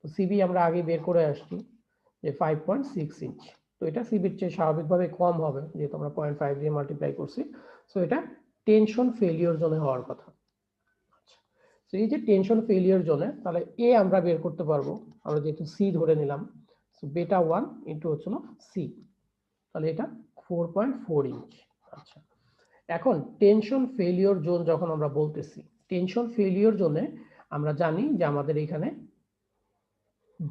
তো সিবি আমরা আগে বের করে আসছি যে 5.6 ইঞ্চ। তো এটা সিবির চেয়ে স্বাভাবিকভাবে কম হবে যেহেতু আমরা 0.5 দিয়ে মাল্টিপ্লাই করছি। সো এটা টেনশন ফেলিওর জোনে হওয়ার কথা। আচ্ছা, তো এই যে টেনশন ফেলিওর জোনে, তাহলে এ আমরা বের করতে পারবো, আমরা যেহেতু সি ধরে নিলাম। সো বেটা 1 ইন্টু হচ্ছিল সি, তাহলে এটা 4.4 ইঞ্চ। আচ্ছা, এখন টেনশন ফেলিওর জোন যখন আমরা বলতেছি, টেনশন ফেলিওর জোনে আমরা জানি যে আমাদের এখানে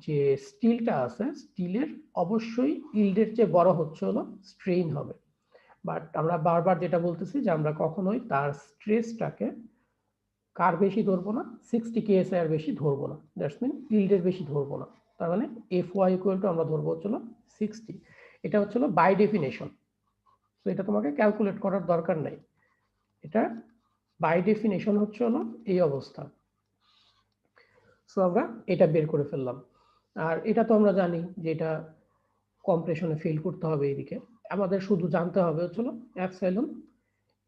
যে স্টিলটা আছে, স্টিলের অবশ্যই ইল্ডের চেয়ে বড় হচ্ছে হলো স্ট্রেইন হবে। বাট আমরা বারবার যেটা বলতেছি যে আমরা কখনোই তার স্ট্রেসটাকে কার বেশি ধরবো না, 60 KSI এর বেশি ধরবো না, দ্যাটস মিন ইল্ডের বেশি ধরবো না। তার মানে Fy ইকুয়াল টু আমরা ধরবো হচ্ছিল 60। এটা হচ্ছিল বাই ডেফিনেশন। তো এটা তোমাকে ক্যালকুলেট করার দরকার নাই, এটা বাই ডেফিনেশন হচ্ছে হলো এই অবস্থা। সো আমরা এটা বের করে ফেললাম। আর এটা তো আমরা জানি যে এটা কম্প্রেশনে ফেল করতে হবে এদিকে। আমাদের শুধু জানতে হবে হচ্ছিল এপসাইলন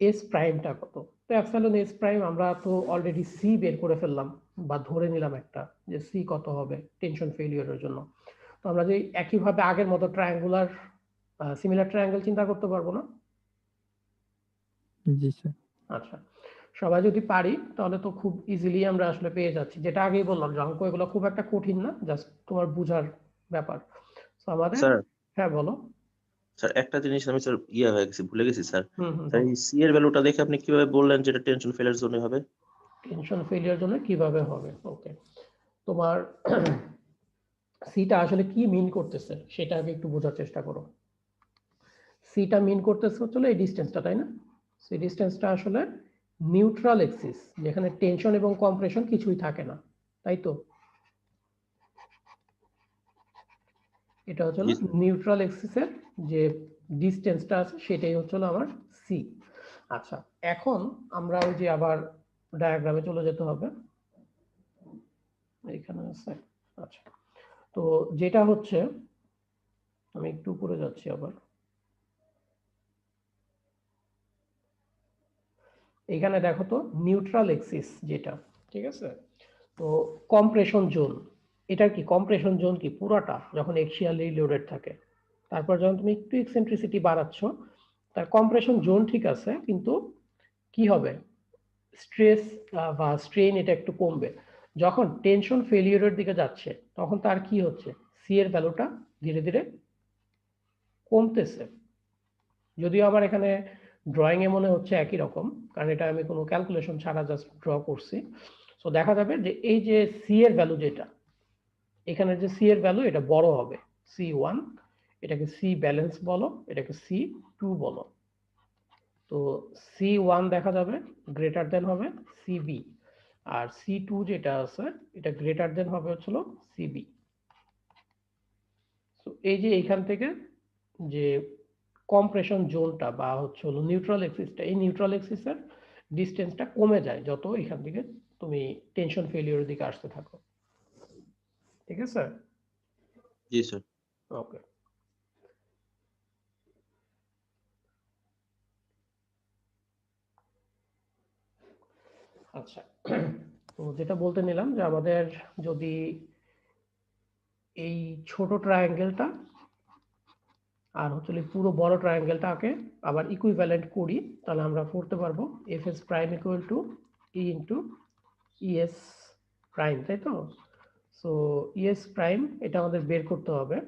এস প্রাইমটা কত। তো এপসাইলন এস প্রাইম আমরা তো অলরেডি সি বের করে ফেললাম, বা ধরে নিলাম একটা যে সি কত হবে টেনশন ফেলিয়ারের জন্য। তো আমরা যে একইভাবে আগের মতো ট্রায়াঙ্গুলার সিমিলার ট্রায়াঙ্গেল চিন্তা করতে পারবো না? জি স্যার। আচ্ছা, সবাই যদি পারি তাহলে তো খুব ইজিলি আমরা আসলে পেয়ে যাচ্ছি। যেটা আগেই বললাম যে অঙ্ক এগুলো খুব একটা কঠিন না, জাস্ট তোমার বুঝার ব্যাপার। তো আমাদের, স্যার হ্যাঁ বলো। স্যার একটা জিনিস আমি স্যার হয়ে গেছি, ভুলে গেছি স্যার। হুম হুম, স্যার এই সি এর ভ্যালুটা দেখে আপনি কিভাবে বললেন যে এটা টেনশন ফেলের জন্য হবে? টেনশন ফেলিয়ার জন্য কিভাবে হবে, ওকে। তোমার সিটা আসলে কি মিন করতেছে সেটা আগে একটু বোঝার চেষ্টা করো। সিটা মিন করতেছে হচ্ছে এই ডিসটেন্সটা, তাই না? সেই ডিসটেন্সটা আসলে নিউট্রাল এক্সিস, যেখানে টেনশন এবং কম্প্রেশন কিছুই থাকে না, তাই তো? এটা হচ্ছে জি স্যার। নিউট্রাল এক্সিসের যে ডিসটেন্সটা আছে সেটাই হচ্ছে আমার সি। আচ্ছা, এখন আমরা ওই যে আবার ডায়াগ্রামে চলে যেতে হবে, এখানে আছে। আচ্ছা, তো যেটা হচ্ছে, আমি একটু উপরে যাচ্ছি আবার, এখানে দেখো তো নিউট্রাল এক্সিস যেটা, ঠিক আছে। তো কম্প্রেশন জোন, এটার কি কম্প্রেশন জোন কি পুরাটা যখন এক্সিয়ালি লোডেড থাকে, তারপর যখন তুমি একটু এক্সেন্ট্রিসিটি বাড়াচ্ছ, তার কম্প্রেশন জোন ঠিক আছে, কিন্তু কি হবে, স্ট্রেস বা স্ট্রেন এটা একটু কমবে। যখন টেনশন ফেলিওরের দিকে যাচ্ছে তখন তার কি হচ্ছে, সি এর ভ্যালুটা ধীরে ধীরে কমতেছে। যদিও আমার এখানে ড্রয়িং এ মনে হচ্ছে একই রকম, কারণ এটা আমি কোনো ক্যালকুলেশন ছাড়া জাস্ট ড্র করছি। সো দেখা যাবে যে এই যে সি এর ভ্যালু যেটা, এখানে যে সি এর ভ্যালু এটা বড় হবে, C1, এটাকে সি ব্যালেন্স বলো, এটাকে C2 বলো। তো C1 দেখা যাবে গ্রেটার দেন হবে সিবি, আর C2 যেটা আছে এটা গ্রেটার দেন হবে হচ্ছিল সিবি। তো এই যে এইখান থেকে যে কম্প্রেশন জোনটা বা হচ্ছে হলো নিউট্রাল এক্সিসটা, এই নিউট্রাল এক্সিসের ডিসটেন্সটা কমে যায় যত এখান থেকে তুমি টেনশন ফেলিওরের দিকে আসতে থাকো, ঠিক আছে? জি স্যার। ওকে, আচ্ছা। তো যেটা বলতে নিলাম যে আমাদের যদি এই ছোট ট্রায়াঙ্গেলটা আর হচ্ছে পুরো বড় ট্রায়াঙ্গেলটাকে আবার ইকুইভ্যালেন্ট করি, তাহলে আমরা করতে পারবো f s prime equal to e into es prime, তাই তো? সো ইএস প্রাইম এটা আমাদের বের করতে হবে,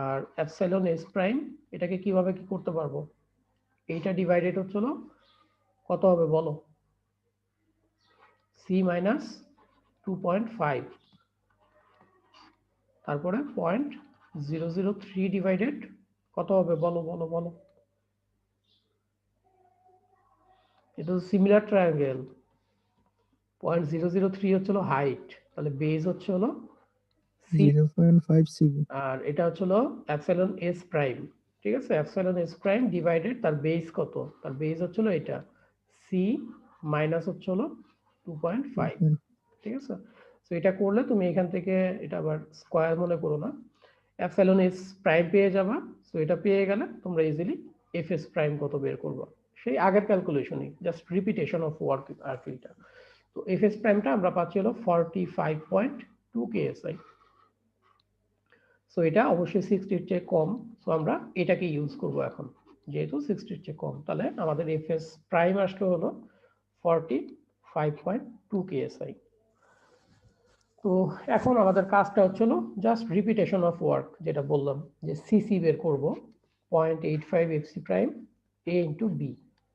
আর এপসাইলন এস প্রাইম এটাকে কিভাবে কি করতে পারবো, এইটা ডিভাইডেড হচ্ছিল কত হবে বলো, সি মাইনাস 2.5, তারপরে 0.003 ডিভাইডেড কত হবে বলো বলো বলো, এটা তো সিমিলার ট্রায়াঙ্গেল, 0.003 হচ্ছিল হাইট, তাহলে বেজ হচ্ছে হলো সি, 0.5 সিবি। আর এটা হচ্ছিল এপসাইলন এস প্রাইম, ঠিক আছে, এপসাইলন এস প্রাইম ডিভাইডেড তার বেস কত, তার বেস হচ্ছিল এটা সি মাইনাস হচ্ছিল 2.5, ঠিক আছে। তো এটা করলে তুমি এখান থেকে এটা আবার স্কয়ার মনে করো না, এপসাইলন এস প্রাইম পেয়ে যাবা। সো এটা পেয়ে গেলে তোমরা ইজিলি এফ এস প্রাইম কত বের করবা, সেই আগের ক্যালকুলেশনই, জাস্ট রিপিটেশন অফ ওয়ার্ক আর কি এটা। তো এফ এস প্রাইমটা আমরা পাচ্ছি হলো 45.2 কেএসআই। সো এটা অবশ্যই 60 এর চেয়ে কম, সো আমরা এটাকে ইউজ করব এখন, যেহেতু 60 এর চেয়ে কম, তাহলে আমাদের এফএস প্রাইম আসলে হলো 45.2 কেএসআই। তো এখন আমাদের কাজটা হচ্ছিল জাস্ট রিপিটেশন অফ ওয়ার্ক, যেটা বললাম যে সিসি বের করব 0.85 এফসি প্রাইম এ ইন্টু বি।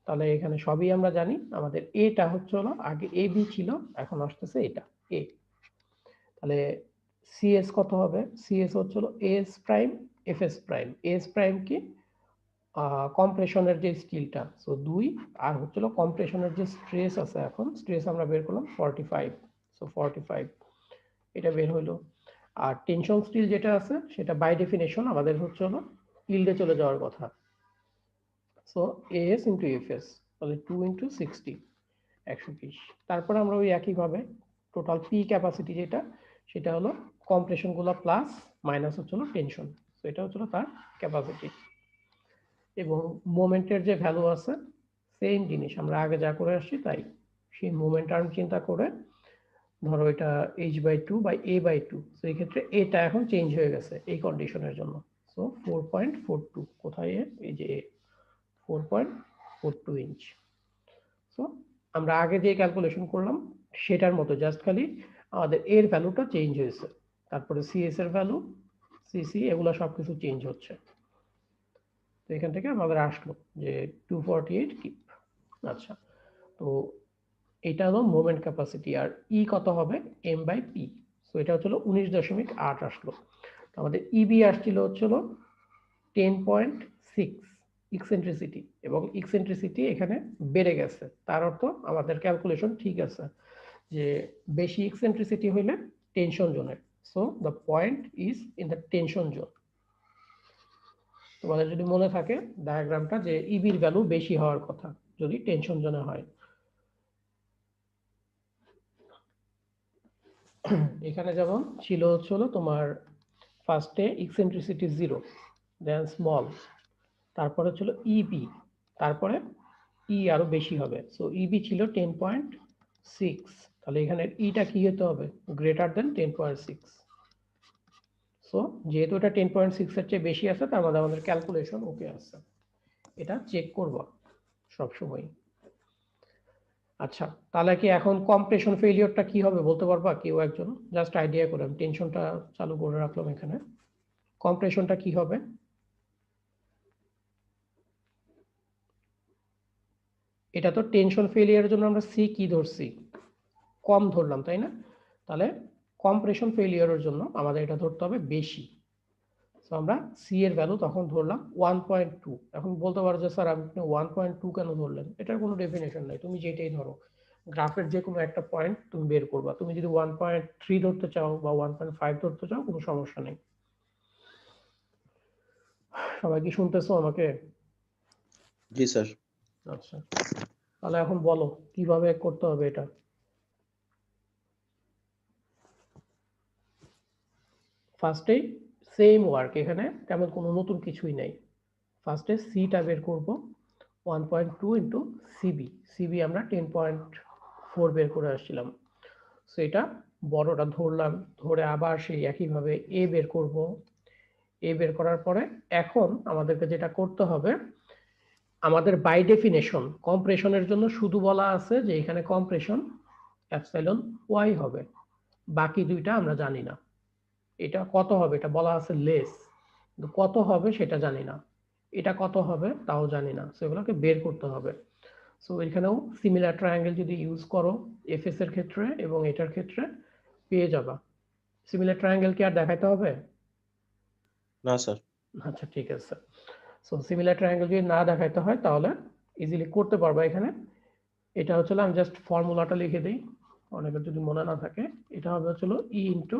তাহলে এখানে সবই আমরা জানি, আমাদের এটা হচ্ছে হলো আগে এ বি ছিল, এখন আসতেছে এটা এ, তাহলে সিএস কত হবে, সিএস হচ্ছে হলো S prime FS prime, S prime কি কম্প্রেশনের যে স্টিলটা, সো 2, আর হচ্ছিল কম্প্রেশনের যে স্ট্রেস আছে, এখন স্ট্রেস আমরা বের করলাম 45, সো 45 এটা বের হইলো। আর টেনশন স্টিল যেটা আছে সেটা বাই ডেফিনেশন আমাদের হচ্ছে হলো ইল্ডে চলে যাওয়ার কথা, সো এস ইন্টু এফএস, তাহলে 2 ইন্টু 60 120। তারপর আমরা ওই একইভাবে টোটাল পি ক্যাপাসিটি যেটা, সেটা হলো কম্প্রেশন গুলো প্লাস মাইনাস হচ্ছিল টেনশন, তো এটা হচ্ছিল তার ক্যাপাসিটি। এবং মোমেন্টের যে ভ্যালু আছে সেম জিনিস আমরা আগে যা করে আসছি তাই, সেই মোমেন্ট টার্ম চিন্তা করে ধরো এটা h/2 বাই a/2, তো এই ক্ষেত্রে এটা এখন চেঞ্জ হয়ে গেছে এই কন্ডিশনের জন্য, সো 4.42, কোথায় এই যে 4.42 ইঞ্চ। সো আমরা আগে যে ক্যালকুলেশন করলাম সেটার মতো, জাস্ট খালি আমাদের এর ভ্যালুটা চেঞ্জ হয়েছে, তারপরে সিএস এর ভ্যালু, সিসি, এগুলো সবকিছু চেঞ্জ হচ্ছে। তো এখান থেকে আমাদের আসলো যে 248 কিপ। আচ্ছা, তো এটা হলো মোমেন্ট ক্যাপাসিটি, আর ই কত হবে এম বাই পি, সো এটা হচ্ছিল 19.8 আসলো। তো আমাদের ইবি আসছিল হচ্ছিল 10.6 ইকসেন্ট্রিসিটি, এবং ইকসেন্ট্রিসিটি এখানে বেড়ে গেছে, তার অর্থ আমাদের ক্যালকুলেশন ঠিক আছে, যে বেশি ইকসেন্ট্রিসিটি হইলে টেনশন জোনের, so the point is in the tension zone. তোমাদের যদি মনে থাকে ডায়াগ্রামটা, যে ইবির ভ্যালু বেশি হওয়ার কথা যদি টেনশন জোনে হয়। এখানে যেমন ছিল হচ্ছিল তোমার ফার্স্টে ইকসেন্ট্রিসিটি 0, দেন স্মল, তারপরে ছিল ইবি, তারপরে ই আরো বেশি হবে, সো ইবি ছিল 10.6, তাহলে এখানে ইটা কি হতে হবে গ্রেটার দেন 10.6। সো যেহেতু এটা 10.6 এর চেয়ে বেশি আছে, তার মানে আমাদের ক্যালকুলেশন ওকে আছে, এটা চেক করব সব সময়। আচ্ছা, তাহলে কি এখন কম্প্রেশন ফেলিওরটা কি হবে বলতে পারবা কেউ একজন, জাস্ট আইডিয়া করে, আমি টেনশনটা চালু করে রাখলাম এখানে, কম্প্রেশনটা কি হবে? এটা তো টেনশন ফেলিয়ারের জন্য আমরা সি কি ধরছি, কম ধরলাম তাই না, তাহলে কম্প্রেশন ফেলিয়ারের জন্য আমাদের এটা ধরতে হবে বেশি, তো আমরা সি এর ভ্যালু তখন ধরলাম 1.2। এখন বলতে পারো যে স্যার আপনি 1.2 কেন ধরলেন, এটার কোনো ডেফিনেশন নাই, তুমি যেটাই ধরো, গ্রাফের যে কোনো একটা পয়েন্ট তুমি বের করবা, তুমি যদি 1.3 ধরতে চাও বা 1.5 ধরতে চাও কোনো সমস্যা নেই। সবাই কি শুনতেছো আমাকে? জি স্যার। আচ্ছা, তাহলে এখন বলো কিভাবে করতে হবে এটা। ফার্স্টে সেম ওয়ার্ক, এখানে তেমন কোনো নতুন কিছুই নাই, ফার্স্টে সিটা বের করব 1.2 ইন্টু সিবি, সিবি আমরা 10.4 বের করে আসছিলাম, সো এটা বড়টা ধরলাম, ধরে আবার সেই একইভাবে এ বের করব, এ বের করার পরে এখন আমাদেরকে যেটা করতে হবে, আমাদের বাই ডেফিনেশন কম্প্রেশনের জন্য শুধু বলা আছে যে এখানে কম্প্রেশন এপসাইলন ওয়াই হবে, বাকি দুইটা আমরা জানি না। এটা কত হবে এটা বলা আছে লেস, কিন্তু কত হবে সেটা জানি না। এটা কত হবে তাও জানি না, সো এগুলোকে বের করতে হবে। সো এখানেও সিমিলার ট্রায়াঙ্গেল যদি ইউজ করো এফএস এর ক্ষেত্রে এবং এটার ক্ষেত্রে পেয়ে যাবা। সিমিলার ট্রায়াঙ্গেল কি আর দেখাইতে হবে? না স্যার। আচ্ছা ঠিক আছে। সো সিমিলার ট্রায়াঙ্গেল যদি না দেখাইতে হয় তাহলে ইজিলি করতে পারবা এখানে। এটা হচ্ছে আমি জাস্ট ফর্মুলাটা লিখে দিই, অনেকের যদি মনে না থাকে। এটা হবে হচ্ছে E into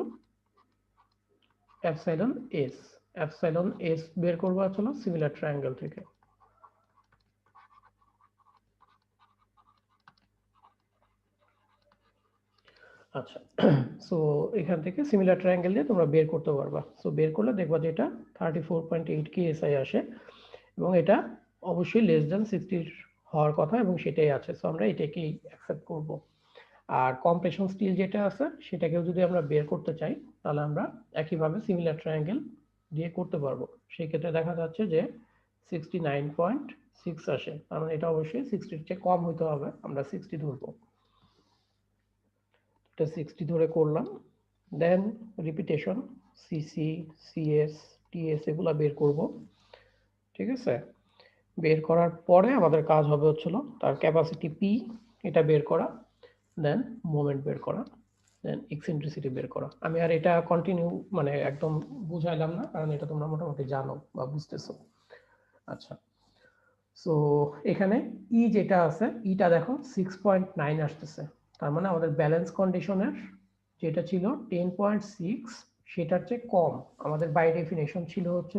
epsilon s. Epsilon s বের করবো হচ্ছে সিমিলার ট্রায়াঙ্গেল থেকে। আচ্ছা, সো এখান থেকে সিমিলার ট্রায়াঙ্গেল দিয়ে তোমরা বের করতে পারবা। সো বের করলে দেখবা যে এটা 34.8 কেএসআই আসে এবং এটা অবশ্যই লেস দ্যান 60 হওয়ার কথা এবং সেটাই আছে। সো আমরা এটাকেই অ্যাকসেপ্ট করব। আর কম্প্রেশন স্টিল যেটা আছে সেটাকেও যদি আমরা বের করতে চাই তাহলে আমরা একইভাবে সিমিলার ট্রায়াঙ্গেল দিয়ে করতে পারবো। সেই ক্ষেত্রে দেখা যাচ্ছে যে 69.6 আসে, কারণ এটা অবশ্যই 60 এর চেয়ে কম হইতে হবে, আমরা 60 ধরবো। এটা 60 ধরে করলাম, দেন রিপিটেশন সিসি সিএস টিএস এগুলা বের করব। ঠিক আছে, বের করার পরে আমাদের কাজ হবে হচ্ছিল তার ক্যাপাসিটি পি এটা বের করা, দেন মোমেন্ট বের করা, দেন এক্সেন্ট্রিসিটি বের করা। আমি আর এটা কন্টিনিউ মানে একদম বুঝাইলাম না, কারণ এটা তোমরা মোটামুটি জানো বা বুঝতেছো। আচ্ছা, সো এখানে ই যেটা আছে ইটা দেখো 6.9 আসতেছে, তার মানে আমাদের ব্যালেন্স কন্ডিশনের যেটা ছিল 10.6 সেটার চেয়ে কম। আমাদের বাই ডেফিনেশন ছিল হচ্ছে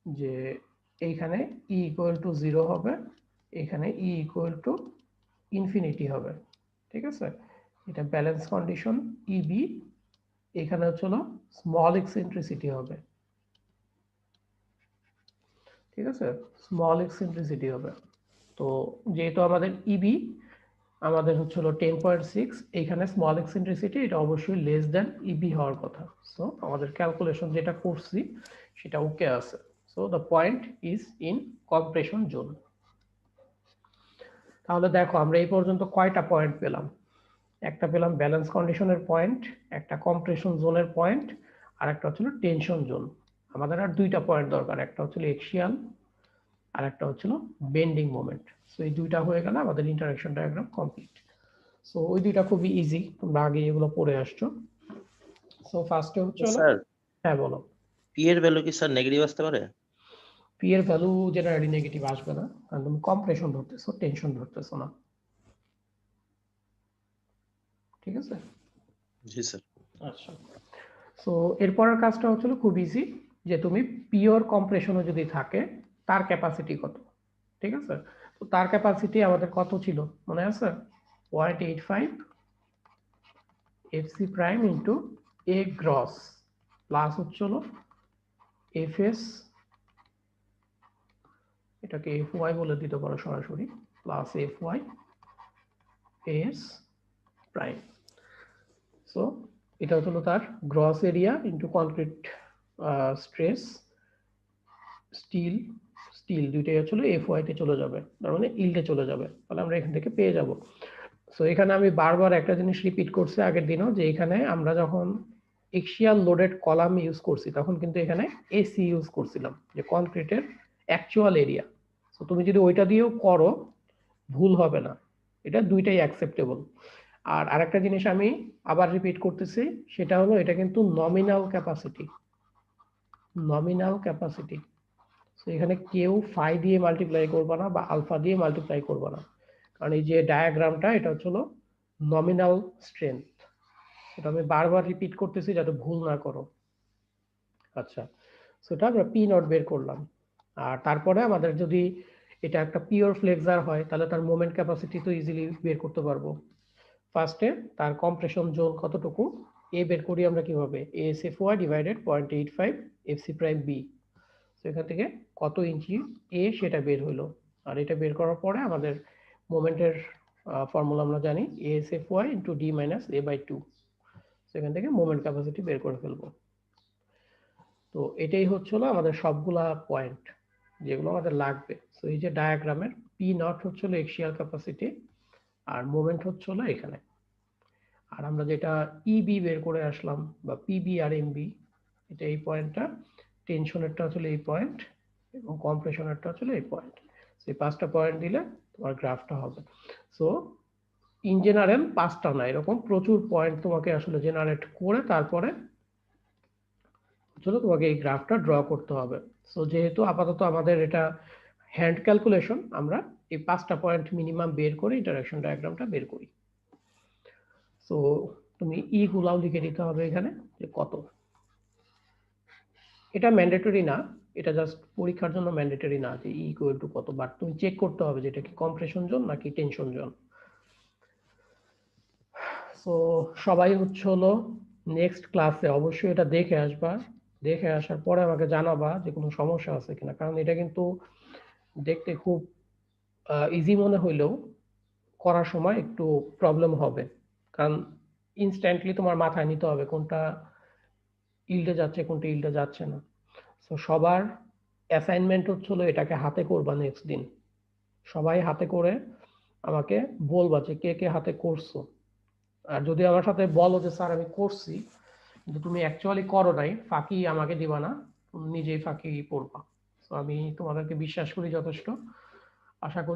যে এইখানে ই ইকুয়াল টু 0 হবে, এখানে ই ইকুয়াল টু ইনফিনিটি হবে। ঠিক আছে, এটা ব্যালেন্স কন্ডিশন ইবি, এখানে হচ্ছে স্মল এক্সেন্ট্রিসিটি হবে। ঠিক আছে, স্মল এক্সেন্ট্রিসিটি হবে। তো যেহেতু আমাদের ইবি আমাদের হচ্ছে 10.6, এখানে স্মল এক্সেন্ট্রিসিটি এটা অবশ্যই লেস দেন ইবি হওয়ার কথা। সো আমাদের ক্যালকুলেশন যেটা করছি সেটা ওকে আছে। So the point is in compression zone. তাহলে দেখো আমরা এই পর্যন্ত কয়টা পয়েন্ট পেলাম? একটা পেলাম ব্যালেন্স কন্ডিশনের পয়েন্ট, একটা কম্প্রেশন জোনের পয়েন্ট, আর একটা হচ্ছিল টেনশন জোন। আমাদের আর দুইটা পয়েন্ট দরকার, একটা হচ্ছিল এক্সিয়াল আর একটা হচ্ছিল বেন্ডিং মোমেন্ট। সো এই দুইটা হয়ে গেলে আমাদের ইন্টারঅ্যাকশন ডায়াগ্রাম কমপ্লিট। সো ওই দুইটা খুবই ইজি, তোমরা আগে এগুলো পড়ে আসছো। সো ফার্স্টে হচ্ছে স্যার হ্যাঁ বলো। পি এর ভ্যালু কি স্যার নেগেটিভ আসতে পারে? পি এর ভ্যালু জেনারেলি নেগেটিভ আসবে না, কারণ তুমি কম্প্রেশন ধরতেছো, টেনশন ধরতেছো না। ঠিক আছে, জি স্যার। আচ্ছা। সো এরপরের কাজটা হচ্ছিল খুব ইজি, যে তুমি পিওর কম্প্রেশনও যদি থাকে তার ক্যাপাসিটি কত। ঠিক আছে, তো তার ক্যাপাসিটি আমাদের কত ছিল মনে আছে? 0.85 fc prime into a gross plus হচ্ছিল এফএস, এটাকে এফ ওয়াই বলে দিতে পারো সরাসরি, plus f y s prime. So এটা হলো তার gross area into concrete stress steel, steel দুইটাই আসলে এফ ওয়াই তে চলে যাবে, তার মানে ইল্ডে চলে যাবে, তাহলে আমরা এখান থেকে পেয়ে যাব। সো এখানে আমি বারবার একটা জিনিস রিপিট করছি আগের দিনও, যে এখানে আমরা যখন এক্সিয়াল লোডেড কলাম ইউজ করছি তখন কিন্তু এখানে এসি ইউজ করছিলাম, যে কনক্রিটের অ্যাকচুয়াল এরিয়া। সো তুমি যদি ওইটা দিয়েও করো ভুল হবে না, এটা দুইটাই অ্যাকসেপ্টেবল। আর আরেকটা জিনিস আমি আবার রিপিট করতেছি, সেটা হলো এটা কিন্তু নমিনাল ক্যাপাসিটি, নমিনাল ক্যাপাসিটি। তো এখানে কেউ ফাই দিয়ে মাল্টিপ্লাই করবে না বা আলফা দিয়ে মাল্টিপ্লাই করবে না, কারণ এই যে ডায়াগ্রামটা এটা হচ্ছে নমিনাল স্ট্রেংথ। এটা আমি বারবার রিপিট করতেছি যাতে ভুল না করো। আচ্ছা, সেটা আমরা পি নট বের করলাম। আর তারপরে আমাদের যদি এটা একটা পিওর ফ্লেক্সার হয় তাহলে তার মোমেন্ট ক্যাপাসিটি তো ইজিলি বের করতে পারবো। ফার্স্টে তার কম্প্রেশন জোন কতটুকু এ বের করি আমরা কিভাবে, asf y divided 0.85 fc prime b. তো এখান থেকে কত ইঞ্চি এ সেটা বের হলো, আর এটা বের করার পরে আমাদের মোমেন্টের ফর্মুলা আমরা জানি asf y into d minus a by 2। সেখান থেকে মোমেন্ট ক্যাপাসিটি বের করে ফেলবো। তো এটাই হচ্ছিল আমাদের সবগুলা পয়েন্ট যেগুলো আমাদের লাগবে। তো এই যে ডায়াগ্রামের পি নট হচ্ছিল এক্সিয়াল ক্যাপাসিটি আর মোমেন্ট হচ্ছিল এখানে। আর আমরা যেটা ইবি বের করে আসলাম বা পিবি আর এমবি, এটা এই পয়েন্টটা, টেনশনেরটা আসলে এই পয়েন্ট এবং কম্প্রেশনেরটা আসলে এই পয়েন্ট। এই 5টা পয়েন্ট দিলে তোমার গ্রাফটা হবে। সো ইন জেনারেল 5টা না, এরকম প্রচুর পয়েন্ট তোমাকে আসলে জেনারেট করে তারপরে চলো তোমাকে এই গ্রাফটা ড্র করতে হবে। সো যেহেতু আপাতত আমাদের এটা হ্যান্ড ক্যালকুলেশন, আমরা এই 5টা পয়েন্ট মিনিমাম বের করে ইন্টারঅ্যাকশন ডায়াগ্রামটা বের করি। সো তুমি ই গুলাও লিখে দিতে হবে এখানে যে কত। এটা ম্যান্ডেটরি না, এটা জাস্ট পরীক্ষার জন্য ম্যান্ডেটরি না যে ই ইকুয়াল টু কত, বাট তুমি চেক করতে হবে যে এটা কি কম্প্রেশন জোন নাকি টেনশন জোন। সো সবাই হলো নেক্সট ক্লাসে অবশ্যই এটা দেখে আসবা, দেখে আসার পরে আমাকে জানাবা যে কোনো সমস্যা আছে কিনা, কারণ এটা কিন্তু দেখতে খুব ইজি মনে হইলেও করার সময় একটু প্রবলেম হবে, কারণ ইনস্ট্যান্টলি তোমার মাথায় নিতে হবে কোনটা ইল্ডে যাচ্ছে কোনটা ইল্ডে যাচ্ছে না। সো সবার অ্যাসাইনমেন্ট হলো এটাকে হাতে করবা নেক্সট দিন, সবাই হাতে করে আমাকে বলবা যে কে কে হাতে করছো। আর যদি আমার সাথে বলো যে স্যার আমি করছি কিন্তু তুমি অ্যাকচুয়ালি করো নাই, ফাঁকি আমাকে দিবা না, তুমি নিজেই ফাঁকি পড়বা। তো আমি তোমাদেরকে বিশ্বাস করি যথেষ্ট, আশা করি